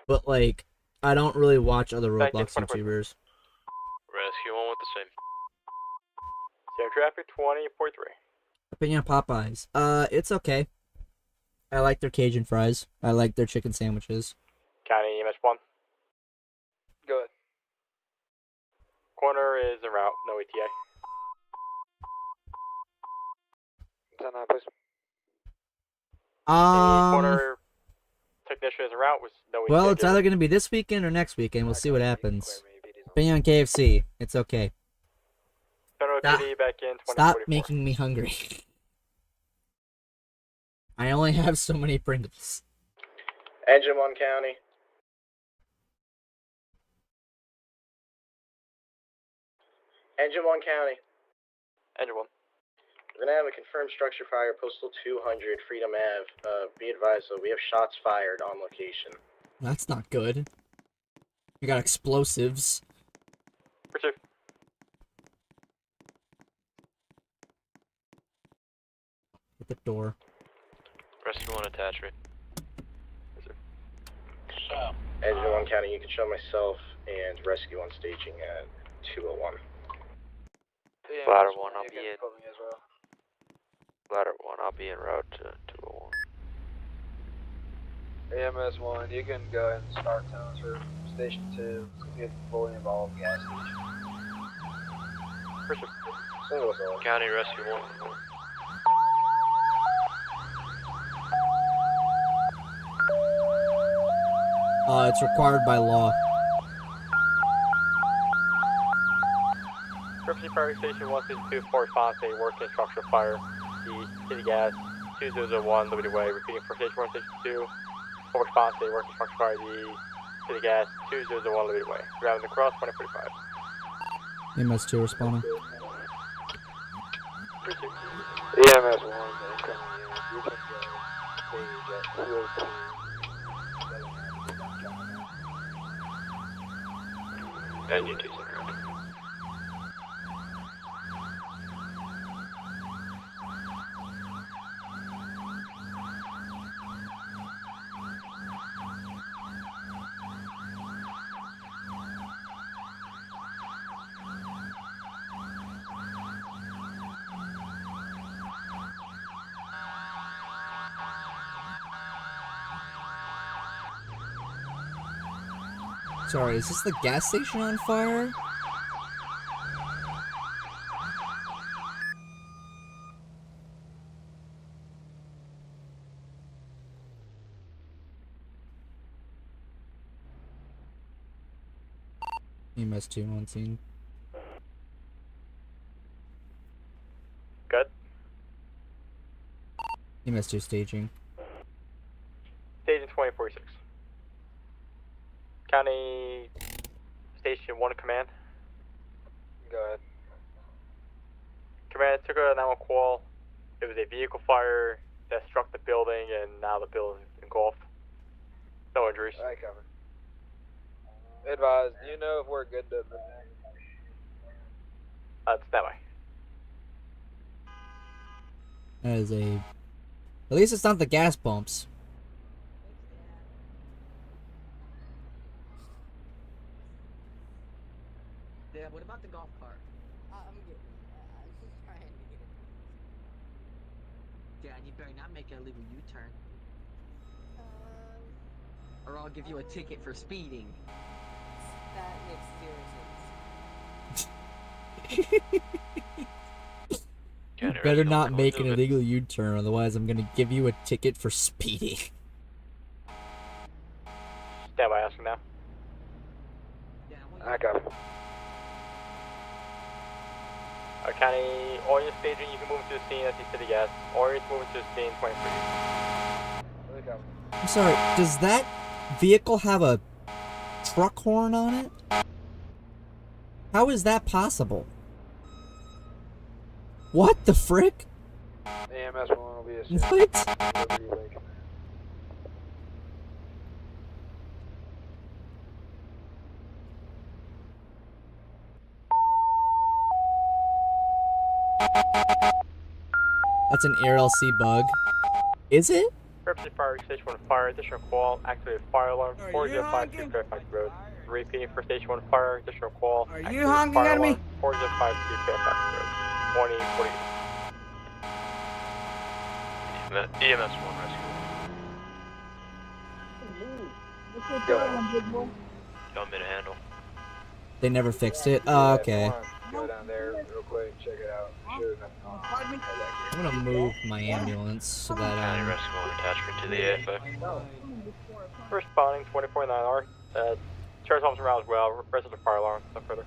But like, I don't really watch other Roblox YouTubers. Rescue 1 with the same. Same traffic, 2043. Opinion on Popeyes. It's okay. I like their Cajun fries. I like their chicken sandwiches. County EMS 1. Go ahead. Corner is en route, no ETA. 10-9, please. Corner technician is en route with no ETA. Well, it's either going to be this weekend or next weekend. We'll see what happens. Opinion on KFC. It's okay. Stop making me hungry. I only have so many Pringles. Engine 1 County. Engine 1 County. Engine 1. We're gonna have a confirmed structure fire, postal 200, Freedom Ave. Be advised, though, we have shots fired on location. That's not good. We got explosives. Receive. Hit the door. Rescue 1 attachment. Engine 1 County, you can show myself and Rescue 1 staging at 201. Ladder 1, I'll be in. Ladder 1, I'll be en route to 201. EMS 1, you can go ahead and start tones for Station 2. It's going to be a fully involved gas station. County Rescue 1. It's required by law. Purpose Fire Station 162 for response to a working structural fire. The City Gas 2001 Liberty Way. Repeating for Station 162 for response to a working structural fire. The City Gas 2001 Liberty Way. Ground the cross 2045. EMS 2 responding. EMS 1, you can go. 202. Engine 2's en route. Sorry, is this the gas station on fire? EMS 2 on scene. Good. EMS 2 staging. Station 2046. County Station 1 command. Go ahead. Command took a 911 call. It was a vehicle fire that struck the building and now the building is engulfed. No injuries. Alright, cover. Advise, do you know if we're good to... It's that way. That is a... At least it's not the gas pumps. Yeah, what about the golf cart? I'm just trying to get it. Dan, you better not make an illegal U-turn. Or I'll give you a ticket for speeding. That makes zero sense. You better not make an illegal U-turn, otherwise I'm gonna give you a ticket for speeding. Stand by, asking now. I got it. County, all your staging, you can move into the scene as you city gas. Or you can move into the scene 23. I'm sorry, does that vehicle have a truck horn on it? How is that possible? What the frick? EMS 1 will be a... What? That's an RLC bug. Is it? Purposely fire, station 1 fire, additional call, activate fire alarm, 4052 Fairfax Road. Repeating for station 1 fire, additional call, Are activate you honking fire at me? alarm, 4052 Fairfax Road. 2040. EMS 1 rescue. Go ahead. You want me to handle? They never fixed it? Oh, okay. Go down there real quick, check it out. Sure, nothing wrong. I'm gonna move my ambulance so that County rescue will attachment to the AFO. Responding 24/9R. Sheriff's officer around as well. Resident fire alarm. No further.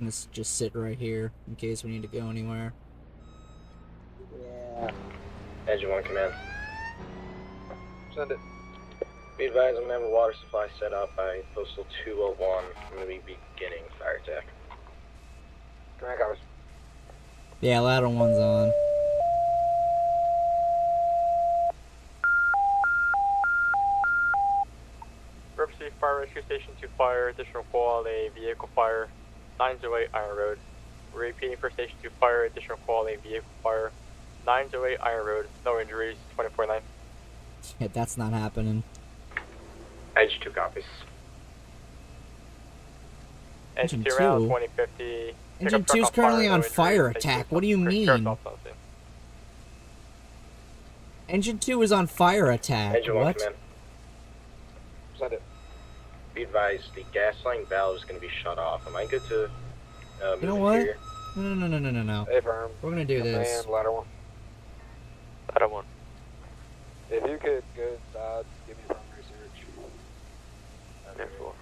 let's just sit right here in case we need to go anywhere. Yeah. Engine 1 command. Send it. Be advised, I'm gonna have a water supply set up by postal 201. I'm gonna be beginning fire attack. Command covers. Yeah, lateral one's on. River Fire Rescue Station 2 fire, additional call, a vehicle fire, 908 Iron Road. Repeating for Station 2 fire, additional call, a vehicle fire, 908 Iron Road, no injuries, 24/9. Yeah, that's not happening. Edge 2 copies. Engine 2 2? around 2050. Engine 2 is currently on fire attack. What do you mean? Engine 2 is on fire attack. Engine 1 What? command. Send it. Be advised, the gas line valve is going to be shut off. Am I good to move You know what? interior? No. Affirm. We're gonna do this. Command, ladder 1. Ladder 1. If you could go inside, give me some research. Next floor.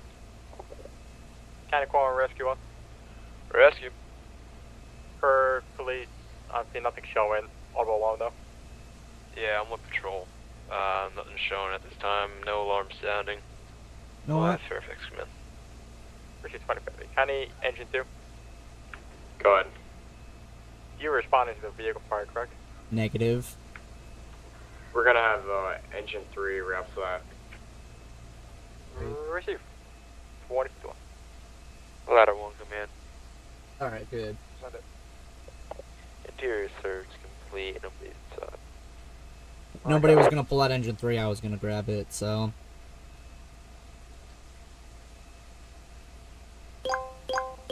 County call and rescue 1. Rescue. For police, I'm seeing nothing showing. Audible alarm though. Yeah, I'm with patrol. Nothing showing at this time. No alarm sounding. No what? Fairfax command. Pursuit 2050. County engine 2. Go ahead. You were responding to the vehicle fire, correct? Negative. We're going to have engine 3 wrap flat. Receive. 2051. Ladder 1 command. Alright, good. Send it. Interior search complete. Nobody's inside. Nobody was gonna pull out engine 3, I was gonna grab it, so.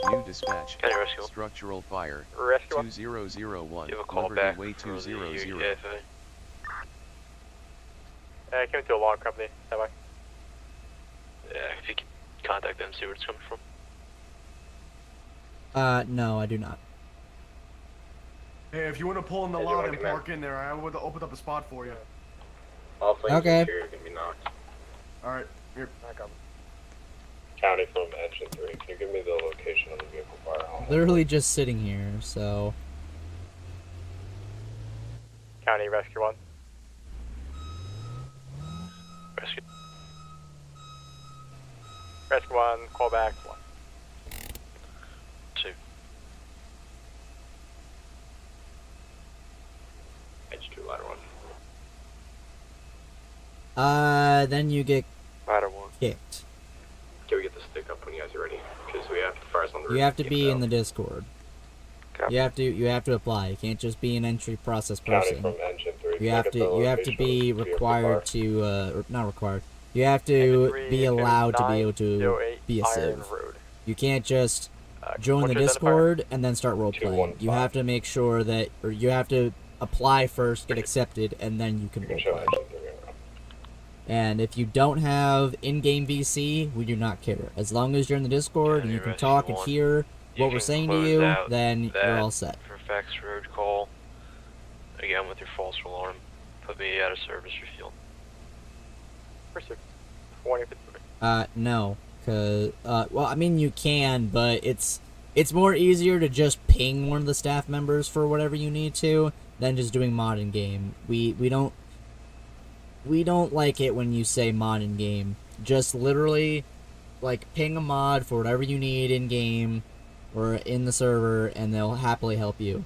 New dispatch. County rescue. Structural fire. Rescue. 2001. You have a call Liberty back Way for the 200. UFA. Came to a alarm company. That way. Yeah, if you can contact them, see where it's coming from. No, I do not. Hey, if you want to pull in the Engine lot one and command. park in there, I would open up a spot for you. All flames Okay. interior are going to be knocked. Alright, here. County from engine 3. Can you give me the location of the vehicle fire? Literally just sitting here, so. County Rescue 1. Rescue. Rescue 1, call back 1. 2. H2 ladder 1. Then you get Ladder 1. kicked. Can we get the stick up when you guys are ready? Because we have fires on the roof. You have to Keep be it in up. the Discord. Copy. You have to apply. You can't just be an entry process County person. from engine 3. You Can I have get to the be location of the vehicle required fire? to or not required. You have to Engine be 3, allowed to be able to 908 be a Iron civ. Road. You can't just join what's the your identifier? Discord and then start role playing. 215. You have to make sure that, or you have to apply first, get accepted, and then you can You can role show play. engine 3 around. And if you don't have in-game VC, we do not care. As long as you're in the Discord and you can Rescue talk and 1. hear You what we're can saying to close you, out then that you're all set. For Fax Road call. Again with your false alarm. Put me out of service or field. Pursuit. 2053. No, cause well, I mean you can, but it's more easier to just ping one of the staff members for whatever you need to than just doing mod in game. We don't like it when you say mod in game. Just literally, like, ping a mod for whatever you need in game or in the server, and they'll happily help you.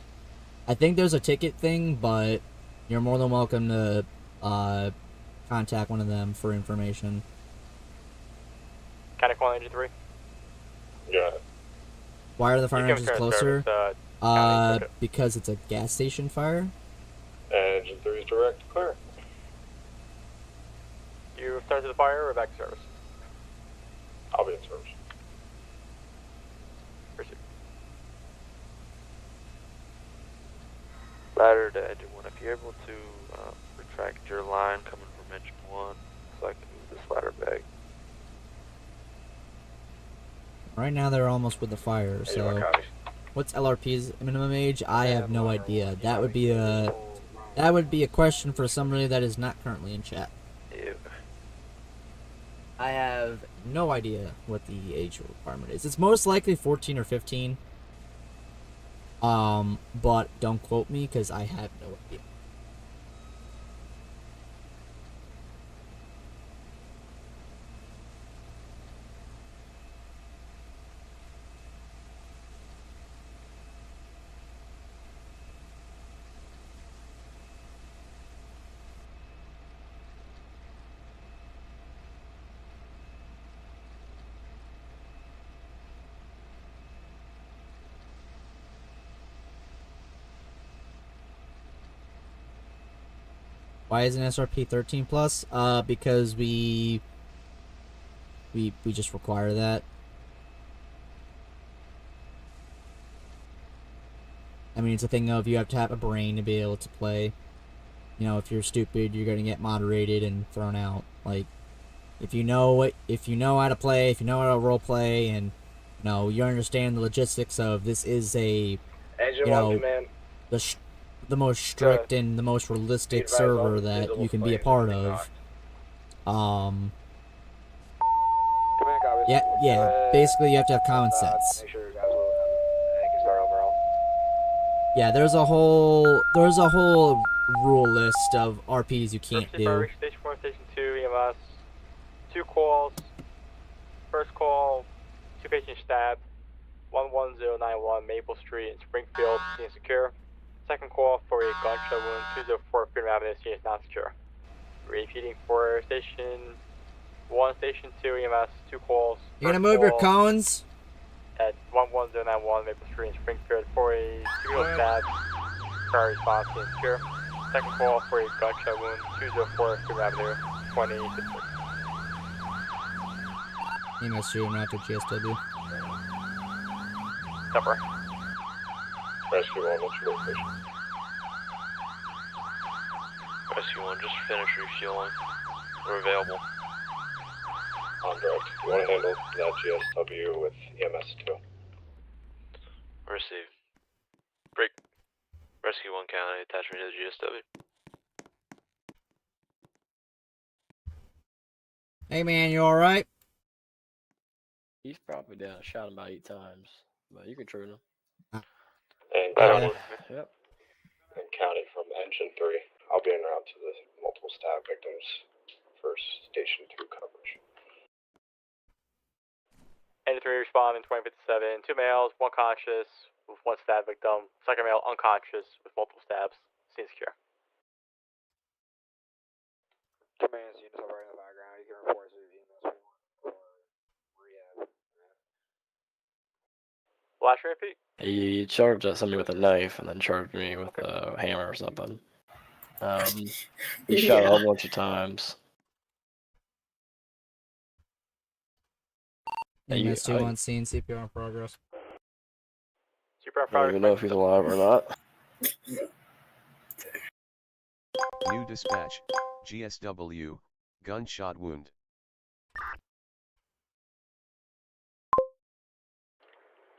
I think there's a ticket thing, but you're more than welcome to contact one of them for information. County call engine 3. Yeah. Why are the fire You can engines return closer? service, county circuit. Because it's a gas station fire. Engine 3 is direct clear. You return to the fire or back to service? I'll be in service. Pursuit. Ladder to engine 1. If you're able to retract your line coming from engine 1, so I can move this ladder back. Right now they're almost with the fire. So, what's LRP's minimum age? I have no idea. That would be a question for somebody that is not currently in chat. Ew. I have no idea what the age requirement is. It's most likely 14 or 15. But don't quote me because I have no idea. Why isn't SRP 13 plus? Because we just require that. I mean, it's a thing of you have to have a brain to be able to play. You know, if you're stupid, you're gonna get moderated and thrown out. Like, if you know how to play, if you know how to role play, and you understand the logistics of this is a, Engine you 1 know, command. the most strict and the most realistic server that you can be a part of. Yeah. Basically, you have to have common sense. Make sure you guys will can start overall. Yeah, there's a whole rule list of RPs you can't Emergency do. fire, station 1, station 2, EMS. 2 calls. First call, 2 patients stabbed. 11091 Maple Street in Springfield, scene is secure. Second call for a gunshot wound, 204 Freedom Avenue, scene is not secure. Repeating for station 1, station 2, EMS, 2 calls. You gonna First move your call cones? At 11091 Maple Street in Springfield for a serial stab. Prior response, scene is secure. Second call for a gunshot wound, 204 Freedom Avenue, 2056. EMS shooting after GSW. Number. Rescue 1, what's your location? Rescue 1, just finish refueling. We're available. On direct. You want to handle that GSW with EMS 2? Receive. Break. Rescue 1 County, attachment to the GSW. Hey man, you alright? He's probably down. I shot him about 8 times, but you can turn him. And Yep. And county from engine 3. I'll be en route to the multiple stab victims for station 2 coverage. Engine 3 responding 2057. 2 males, 1 conscious with 1 stab victim. Second male unconscious with multiple stabs. Scene secure. Command's units are right in the background. You can report to the EMS for rehab. Flash repeat. He charged at somebody with a knife and then charged me with a hammer or something. He shot a whole bunch of times. EMS 2 on scene, CPR in progress. CPR in I don't even know if he's alive or not. New dispatch, GSW, gunshot wound.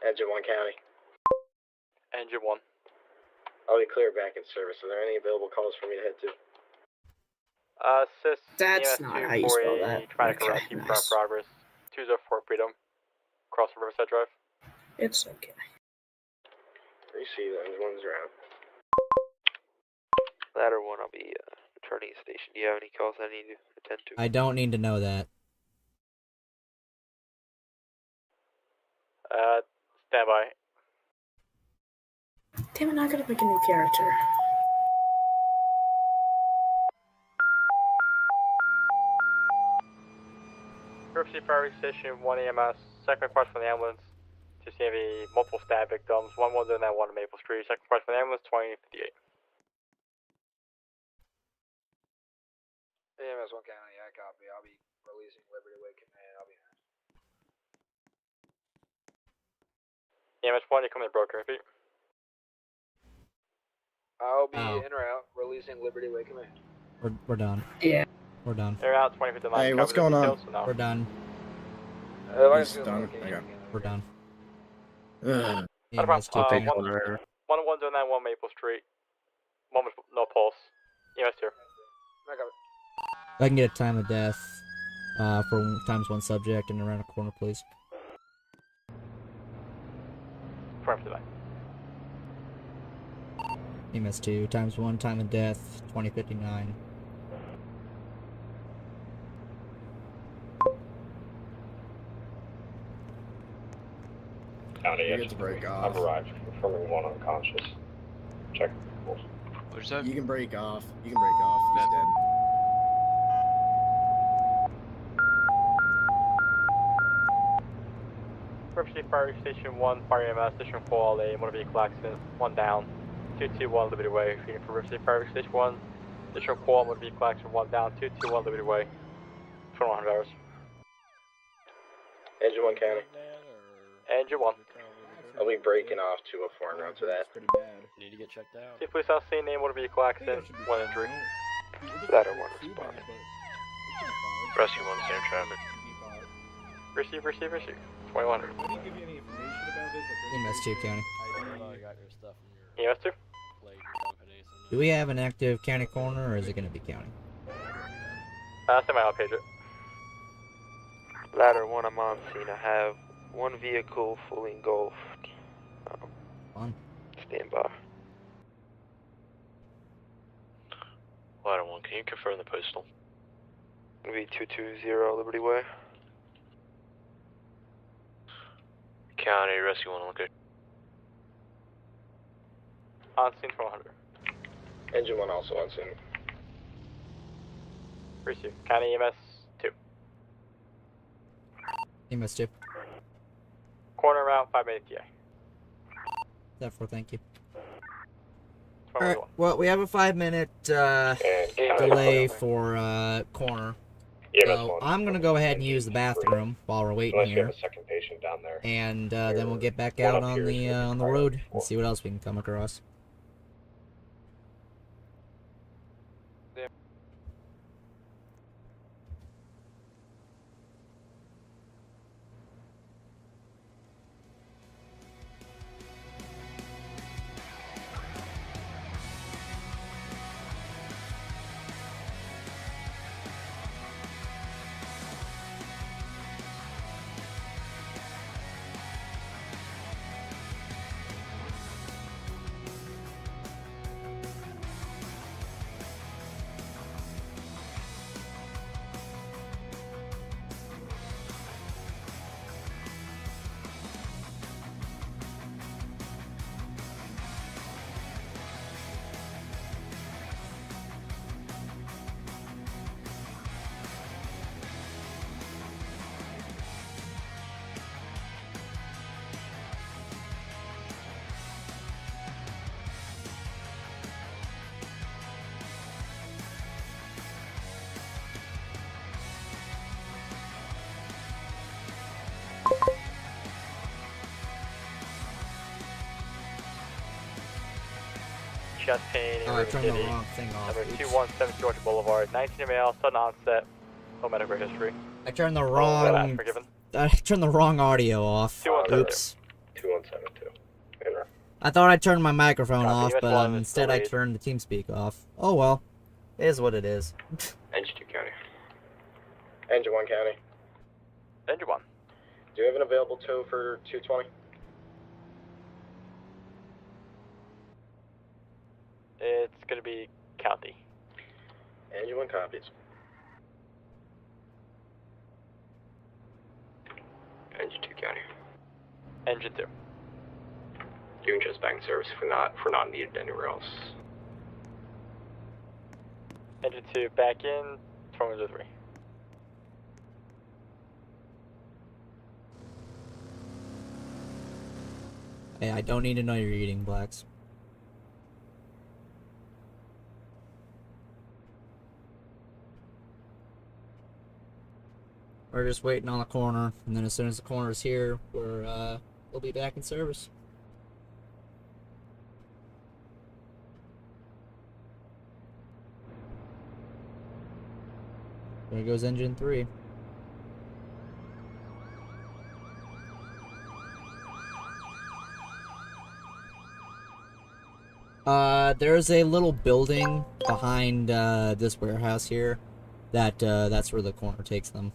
Engine 1 County. Engine 1. I'll be clear back in service. Are there any available calls for me to head to? Assist That's EMS not 2 how you for spell a that. traumatic Okay, arrest. CPR in nice. progress. 204 Freedom. Across from Riverside Drive. It's okay. Receive, engine 1's around. Ladder 1, I'll be returning to station. Do you have any calls I need to attend to? I don't need to know that. Stand by. Damn it, I gotta pick a new character. Riverside Fire Station 1 EMS. Second request from the ambulance to CMV multiple stab victims. 1 wounded and 1 on Maple Street. Second request from the ambulance 2058. EMS 1 County, I copy. I'll be releasing Liberty Way Command. I'll be EMS 1, you come in broken, repeat. I'll be Oh. en route, releasing Liberty Way Command. We're done. Yeah. We're done. They're out 2059. Hey, what's going on? We're done. He's done. Okay. We're done. Ugh. EMS 2 coming. one wounded and 1 Maple Street. 1 with no pulse. EMS 2. I got it. I can get a time of death for ×1 subject and around a corner, please. 2059. EMS 2 ×1 time of death 2059. County, You get to break off. I've arrived, confirming 1 unconscious. Check. What's that? You can break off. You can break off. He's dead. Riverside Fire Station 1, Fire EMS, Station 4, all day, motor vehicle accident, 1 down, 221 Liberty Way, feeding for Riverside Fire Station 1, Station 4, motor vehicle accident, 1 down, 221 Liberty Way, 2100 hours. Engine 1 County. Engine 1. I'll be breaking off 204 en route to that. Need to get checked out. See police on scene, name motor vehicle accident, 1 injury. Ladder 1 responding. Rescue 1, same traffic. Receive. 2100. EMS 2 county. EMS 2? Do we have an active county coroner, or is it going to be county? Send my out page it. Ladder 1, I'm on scene. I have 1 vehicle fully engulfed. Fun. Stand by. Ladder 1, can you confirm the postal? It'll be 220 Liberty Way. County, Rescue 1, okay. On scene 400. Engine 1 also on scene. Receive. County EMS 2. EMS 2. Corner route, 5 minute TA. That for thank you. 21. Alright, well, we have a 5-minute delay for corner. So I'm gonna go ahead and use the bathroom while we're waiting Unless you have here, a second patient down there. and then we'll get back out on the road and see what else we can come across. chest pain, Oh, I turned the irritability. wrong thing off. Number Oops. 2172 Orchard Boulevard, 19 male, sudden onset, no medical history. I turned the That's wrong. forgiven. I turned the wrong audio off. 2172. Oops. 2172. In I thought I turned my microphone Copy. off, US but one is instead I delayed. turned the TeamSpeak off. Oh well. It is what it is. Engine 2 County. Engine 1 County. Engine 1. Do you have an available tow for 220? It's going to be county. Engine 1 copies. Engine 2 County. Engine 2. You can just back in service if we're not needed anywhere else. Engine 2 back in, throwing to 3. Hey, I don't need to know you're eating, Blacks. We're just waiting on the corner, and then as soon as the corner is here, we'll be back in service. There goes engine 3. There's a little building behind this warehouse here. That's where the corner takes them.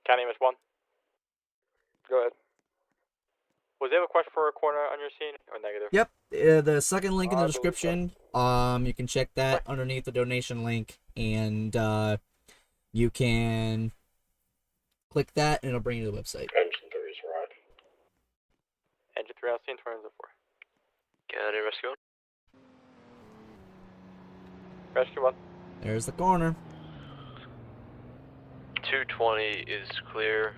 County EMS 1. Go ahead. Was there a request for a corner on your scene, or negative? Yep, the second link in the description. You can check that underneath the donation link, and you can click that, and it'll bring you to the website. Engine 3 is right. Engine 3 on scene, 2004. County rescue. Rescue 1. There's the corner. 220 is clear.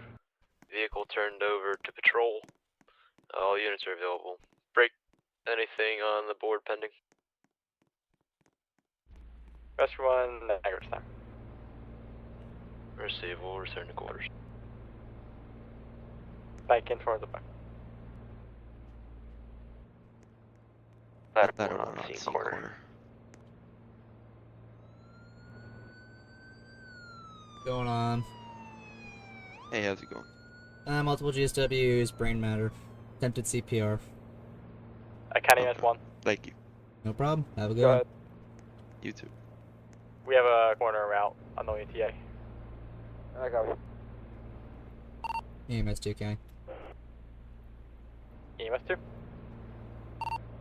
Vehicle turned over to patrol. All units are available. Break anything on the board pending. Rescue 1, negative time. Receive, will return to quarters. Back in towards the back. Better on scene corner. Going on. Hey, how's it going? Multiple GSWs, brain matter, attempted CPR. County EMS 1. Thank you. No problem. Have a good Go one. ahead. You too. We have a corner route on the ETA. I got you. EMS 2 County. EMS 2.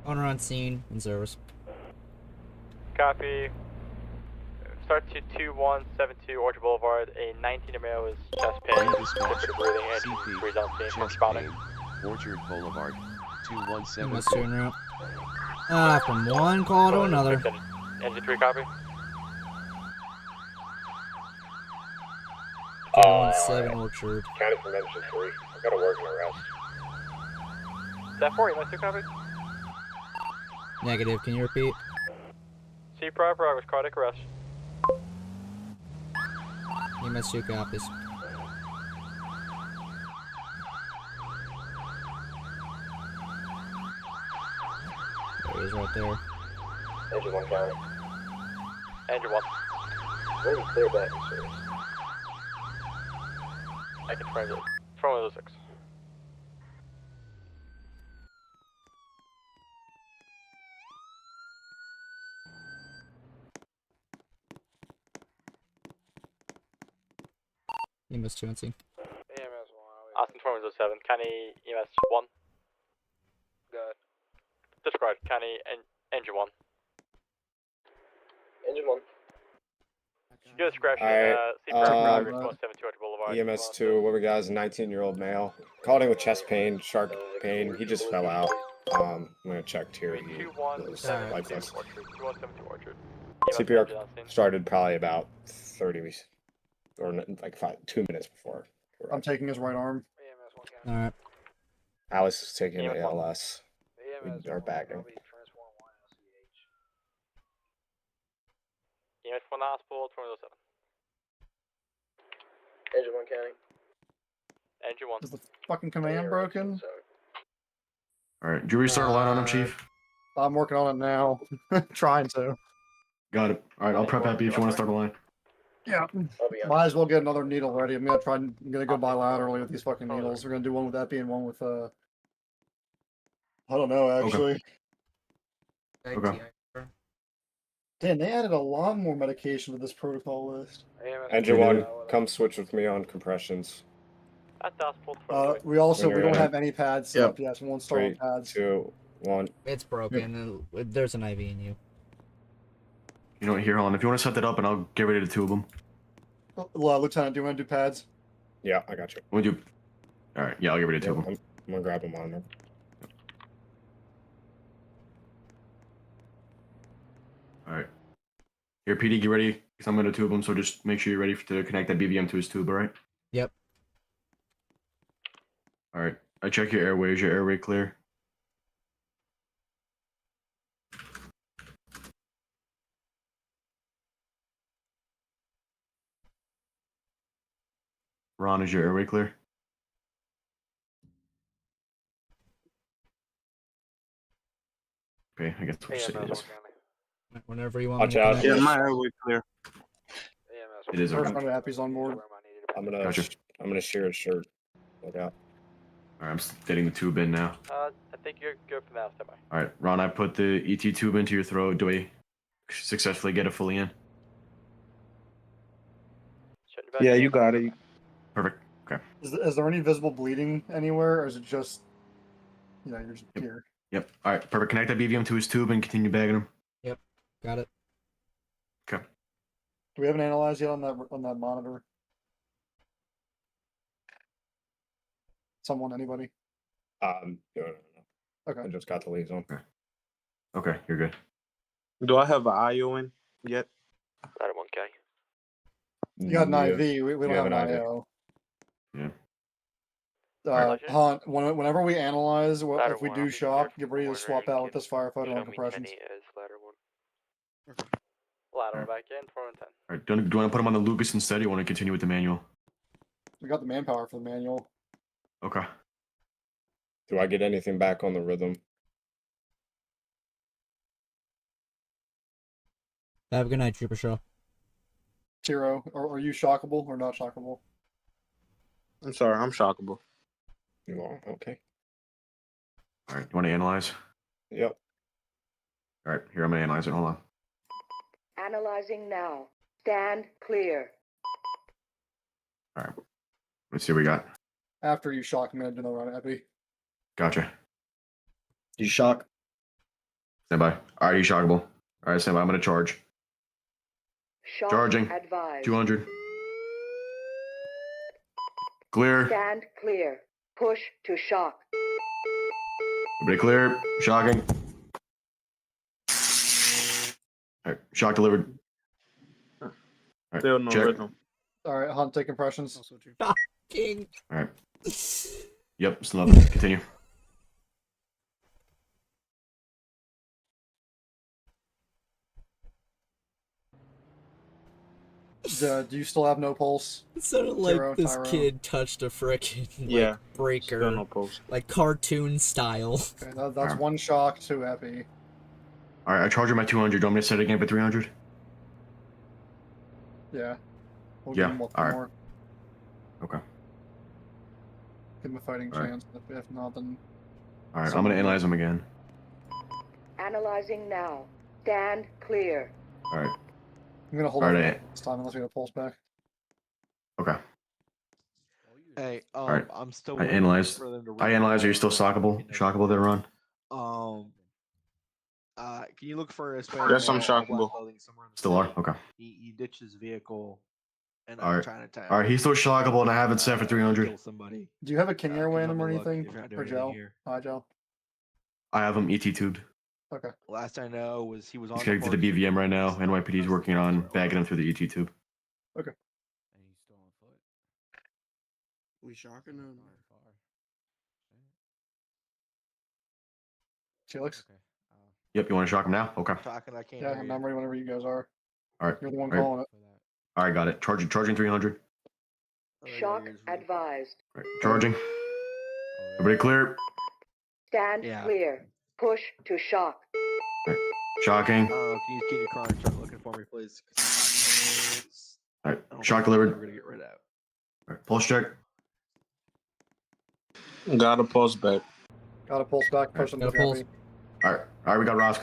Owner on scene, in service. Copy. Start to 2172 Orchard Boulevard. A 19-year-old is chest pain, difficult breathing, and breathe on scene, responding. Orchard Boulevard, EMS 2 217. en route. From one call to another. Engine 3 copy. 217 Orchard. County from Engine 3. I've got to work an arrest. Is that 4? EMS 2 copy. Negative, can you repeat? C proper, I was cardiac arrest. EMS 2 copies. There he is right there. Engine 1 County. Engine 1. When you clear back in service? I can transit. From 106. EMS 2 on scene. EMS 1. Austin 2107. County EMS 1. Good. Described. County Engine 1. Engine 1. Get a description. Alright, C-Pro 172 Boulevard. EMS 2, what we got is a 19-year-old male. Called in with chest pain, shark pain. He just fell out. I'm gonna check here. He was lifeless. 2172 Orchard. CPR started probably about 30 or like 2 minutes before. I'm taking his right arm. Alright. Alice is taking the ALS. We are bagging. EMS from the hospital, 2007. Engine 1 county. Engine 1. Is the fucking command broken? Alright, did you restart a line on him, Chief? I'm working on it now. Trying to. Got it. Alright, I'll prep happy if you want to start a line. Yeah. Might as well get another needle ready. I'm gonna go bilaterally with these fucking needles. We're gonna do one with Epi and one with I don't know actually. Okay. Damn, they added a lot more medication to this protocol list. Engine 1, come switch with me on compressions. At the hospital. We don't have any pads set up yet, so we won't start 3, with pads. 2, 1. It's broken. There's an IV in you. You know what, here, hold on. If you want to set that up, and I'll get rid of the two of them. Lieutenant, do you want to do pads? Yeah, I got you. What do you? Alright, yeah, I'll get rid of two of them. I'm gonna grab them on there. Alright. Here, PD, get ready, because I'm going to tube him, so just make sure you're ready to connect that BVM to his tube, alright? Yep. Alright, I check your airway. Is your airway clear? Ron, is your airway clear? Okay, I guess we'll say it is. Whenever you want. Watch out. Yeah, my airway clear. It is okay. Appy's on board. I'm gonna Gotcha. I'm gonna shear his shirt. Look out. Alright, I'm getting the tube in now. I think you're good for now, Semi. Alright, Ron, I put the ET tube into your throat. Do I successfully get it fully in? Yeah, you got it. Perfect. Okay. Is there any visible bleeding anywhere, or is it just, you're just here? Yep. Alright, perfect. Connect that BVM to his tube and continue bagging him. Yep. Got it. Okay. Do we have an analyze yet on that monitor? Someone, anybody? No. Okay. I just got the liaison. Okay, you're good. Do I have an IO in yet? Ladder 1K. You got an IV. We don't have an IO. Yeah. Han, whenever we analyze, if we do shock, get ready to swap out with this firefighter on compressions. Ladder back in, 410. Alright, do you want to put him on the Lucas instead, or you want to continue with the manual? We got the manpower for the manual. Okay. Do I get anything back on the rhythm? Have a good night, Trooper Show. 0. Are you shockable or not shockable? I'm sorry, I'm shockable. You are? Okay. Alright, you want to analyze? Yep. Alright, here, I'm going to analyze it. Hold on. Analyzing now. Stand clear. Alright. Let's see what we got. After you shock, I'm going to do another round of Epi. Gotcha. You shock? Stand by. Alright, you shockable. Alright, stand by. I'm going to charge. Shock Charging. advised. 200. Clear. Stand clear. Push to shock. Everybody clear. Shocking. Alright, shock delivered. Alright, Still no check. rhythm. Alright, Hunt, take impressions. Shocking. Alright. Yep, still up. Continue. Do you still have no pulse? It sounded like this kid touched a frickin' breaker. Still no pulse. Like cartoon style. Okay, that's one shock, 2 Epi. Alright, I charge him at 200. Do you want me to set it again for 300? Yeah. We'll Yeah, give him one alright. more. Okay. Give him a fighting Alright. chance. If not, then. Alright, I'm going to analyze him again. Analyzing now. Stand clear. Alright. I'm gonna hold Alright, on this time unless we get a pulse back. Okay. Hey, Alright. I'm still I waiting analyzed. for them to I analyzed. Are you still shockable? Shockable there, Ron? Can you look for a Spanish? Yes, I'm shockable. Still are? Okay. He ditched his vehicle, and Alright. Chinatown. Alright, he's still shockable, and I have it set for 300. Kill somebody. Do you have a King Airway in him or me look anything? if you're not Or doing gel? anything here. Hi, gel. I have him ET tubed. Okay. Last I know was he was on He's connected to the BVM right now. NYPD is working on bagging him through the ET tube. Okay. We shocking him. Felix? Yep, you want to shock him now? Okay. Talking, I can't Yeah, hear I'm you. ready whenever you guys are. All right. You're the one All right. calling it. All right, got it. Charging 300. Shock advised. All right, charging. Everybody clear. Stand clear. Push to shock. All right. Shocking. Can you get in your car and start looking for me, please? All right. Shock delivered. We're gonna get rid out. All right. Pulse check. Got a pulse back. Got a pulse back. Push him to copy. All right, we got Rosk.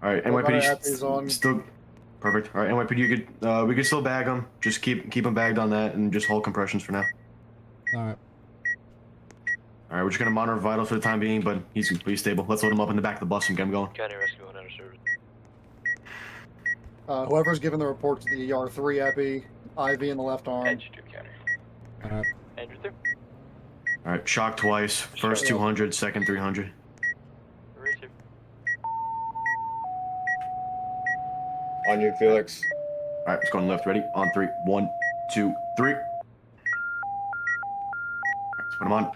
All right, NYPD still perfect. All right, NYPD, you could we could still bag him. Just keep him bagged on that, and just hold compressions for now. All right. All right, we're just gonna monitor vitals for the time being, but he's stable. Let's load him up in the back of the bus and get him going. County Rescue 1 out of service. Whoever's giving the report to the ER 3 epi, IV in the left arm. Edge 2 county. All right. Andrew 2. All right, shock twice. First 200, second 300. Receive. On you, Felix. All right, let's go on left. Ready? On 3. 1, 2, 3. All right, let's put him on.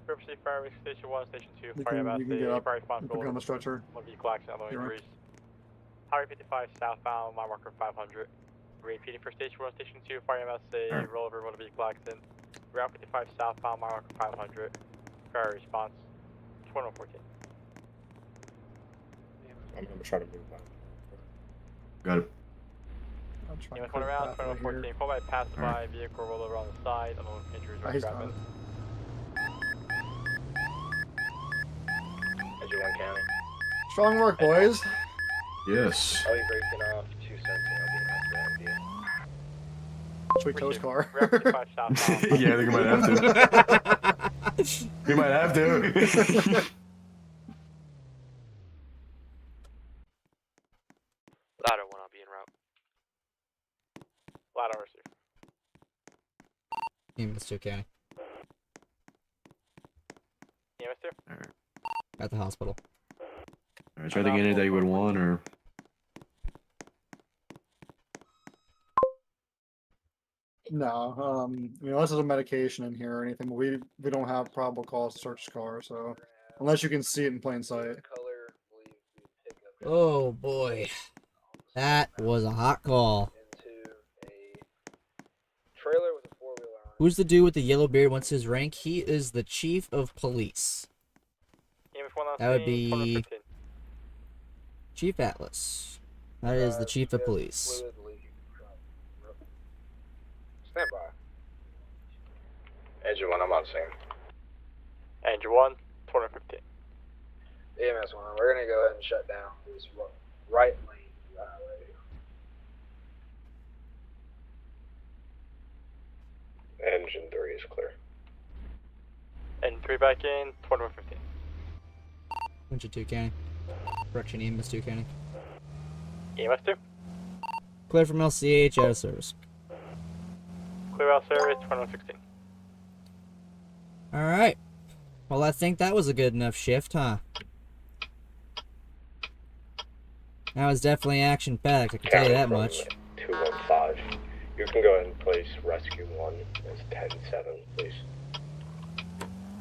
Purposely fire risk station 1, station 2, You fire can about get the up. fire You can responsible. be on the stretcher. One vehicle accident, ammo You're right. increase. Highway 55 southbound, mile marker 500. Repeating for station 1, station 2, fire MSA, rollover, motor vehicle accident. Route 55 southbound, mile marker 500. Fire response 2114. I'm gonna try to move mine. Got it. EMS 1 around, 2114. Call by passerby, vehicle rollover on the side, unknown injuries or He's grabbing. Edge 1 county. Strong work, boys. Yes. I'll be breaking off 217. I'll be around to that Sweet toast car. Yeah, I think we might have to. We might have to. Ladder 1, I'll be en route. Ladder receive. EMS 2 county. EMS 2. At the hospital. All right, is there anything in it that you would want, or? No, I mean, unless there's a medication in here or anything, we don't have probable cause to search the car, so unless you can see it in plain sight. Oh boy, that was a hot call. Trailer with a 4-wheeler on. Who's the dude with the yellow beard? What's his rank? He is the chief of police. EMS 1 on That would scene, be 2115. Chief Atlas. That is the chief of police. Stand by. Edge 1, I'm on scene. Andrew 1, 2015. EMS 1, we're gonna go ahead and shut down this right lane highway. Engine 3 is clear. And 3 back in, 2115. Engine 2 county. Correction, EMS 2 county. EMS 2. Clear from LCH, out of service. Clear out service, 2116. Alright. Well, I think that was a good enough shift, huh? That was definitely action-packed, I can tell you that much. 215. You can go ahead and place rescue 1 as 10-7, please.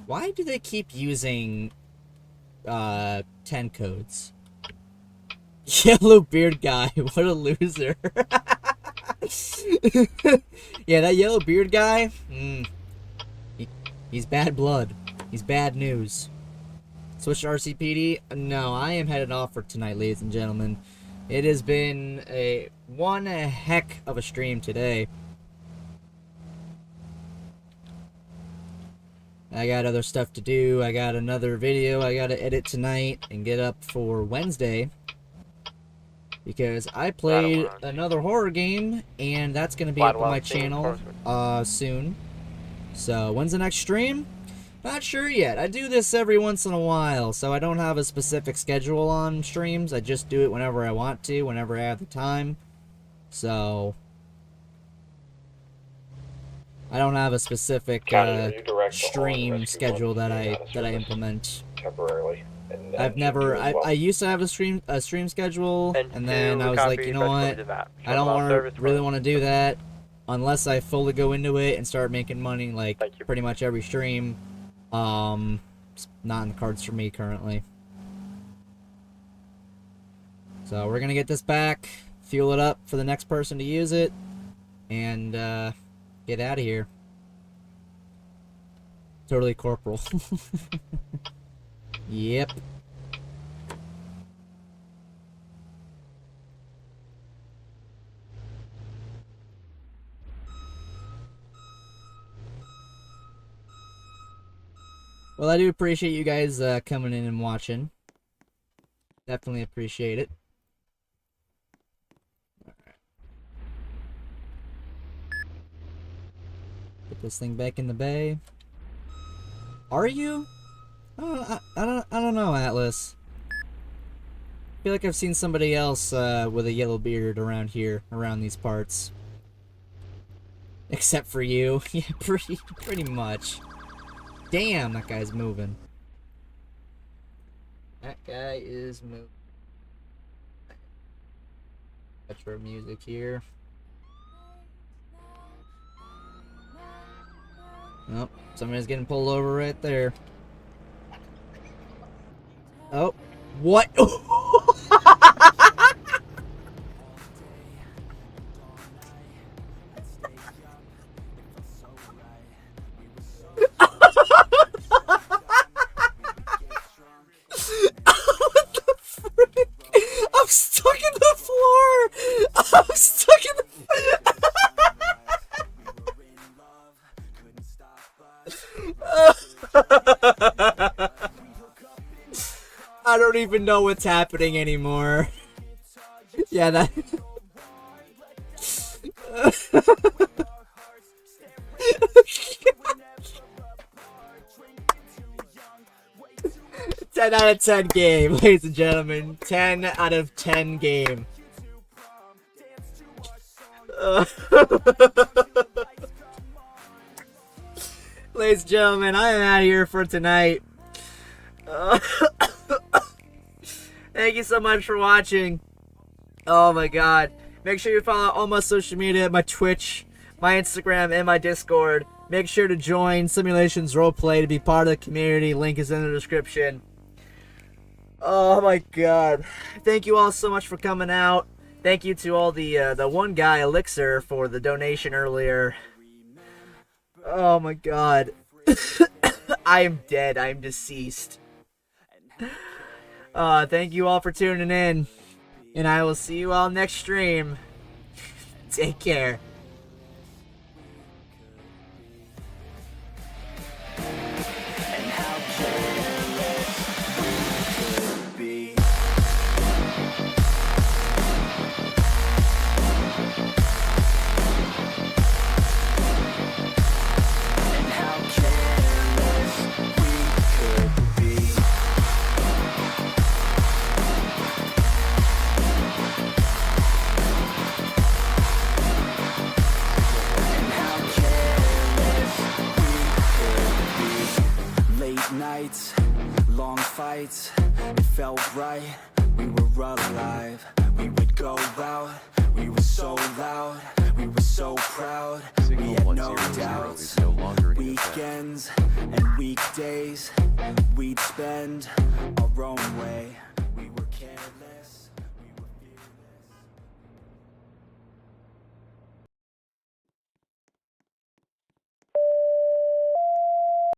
Why do they keep using 10 codes? Yellow beard guy, what a loser. Yeah, that yellow beard guy, he's bad blood. He's bad news. Switch to RCPD? No, I am headed off for tonight, ladies and gentlemen. It has been one heck of a stream today. I got other stuff to do. I got another video I gotta edit tonight and get up for Wednesday. Because I played another horror game, and that's going to be up on my channel soon. So, when's the next stream? Not sure yet. I do this every once in a while, so I don't have a specific schedule on streams. I just do it whenever I want to, whenever I have the time. So, I don't have a specific stream schedule that I implement. Temporarily. I used to have a stream schedule, and then I was like, you know what, I don't really want to do that unless I fully go into it and start making money like pretty much every stream. It's not in the cards for me currently. So we're gonna get this back, fuel it up for the next person to use it, and get out of here. Totally corporal. Yep. Well, I do appreciate you guys coming in and watching. Definitely appreciate it. Put this thing back in the bay. Are you? Oh, I don't know, Atlas. I feel like I've seen somebody else with a yellow beard around here, around these parts. Except for you. Yeah, pretty much. Damn, that guy's moving. That guy is moving. Retro music here. Oh, somebody's getting pulled over right there. Oh, what? What the frick? I'm stuck in the floor. I'm stuck in the. I don't even know what's happening anymore. Yeah, that. 10 out of 10 game, ladies and gentlemen. 10 out of 10 game. Ladies and gentlemen, I am out of here for tonight. Thank you so much for watching. Oh my god. Make sure you follow all my social media, my Twitch, my Instagram, and my Discord. Make sure to join Simulations Roleplay to be part of the community. Link is in the description. Oh my god. Thank you all so much for coming out. Thank you to all the one guy, Elixir, for the donation earlier. Oh my god. I am dead. I am deceased. Thank you all for tuning in. And I will see you all next stream. Take care. Nights, long fights, it felt right, we were alive, we would go out, we were so loud, we were so proud, we had no doubts, weekends and weekdays, we'd spend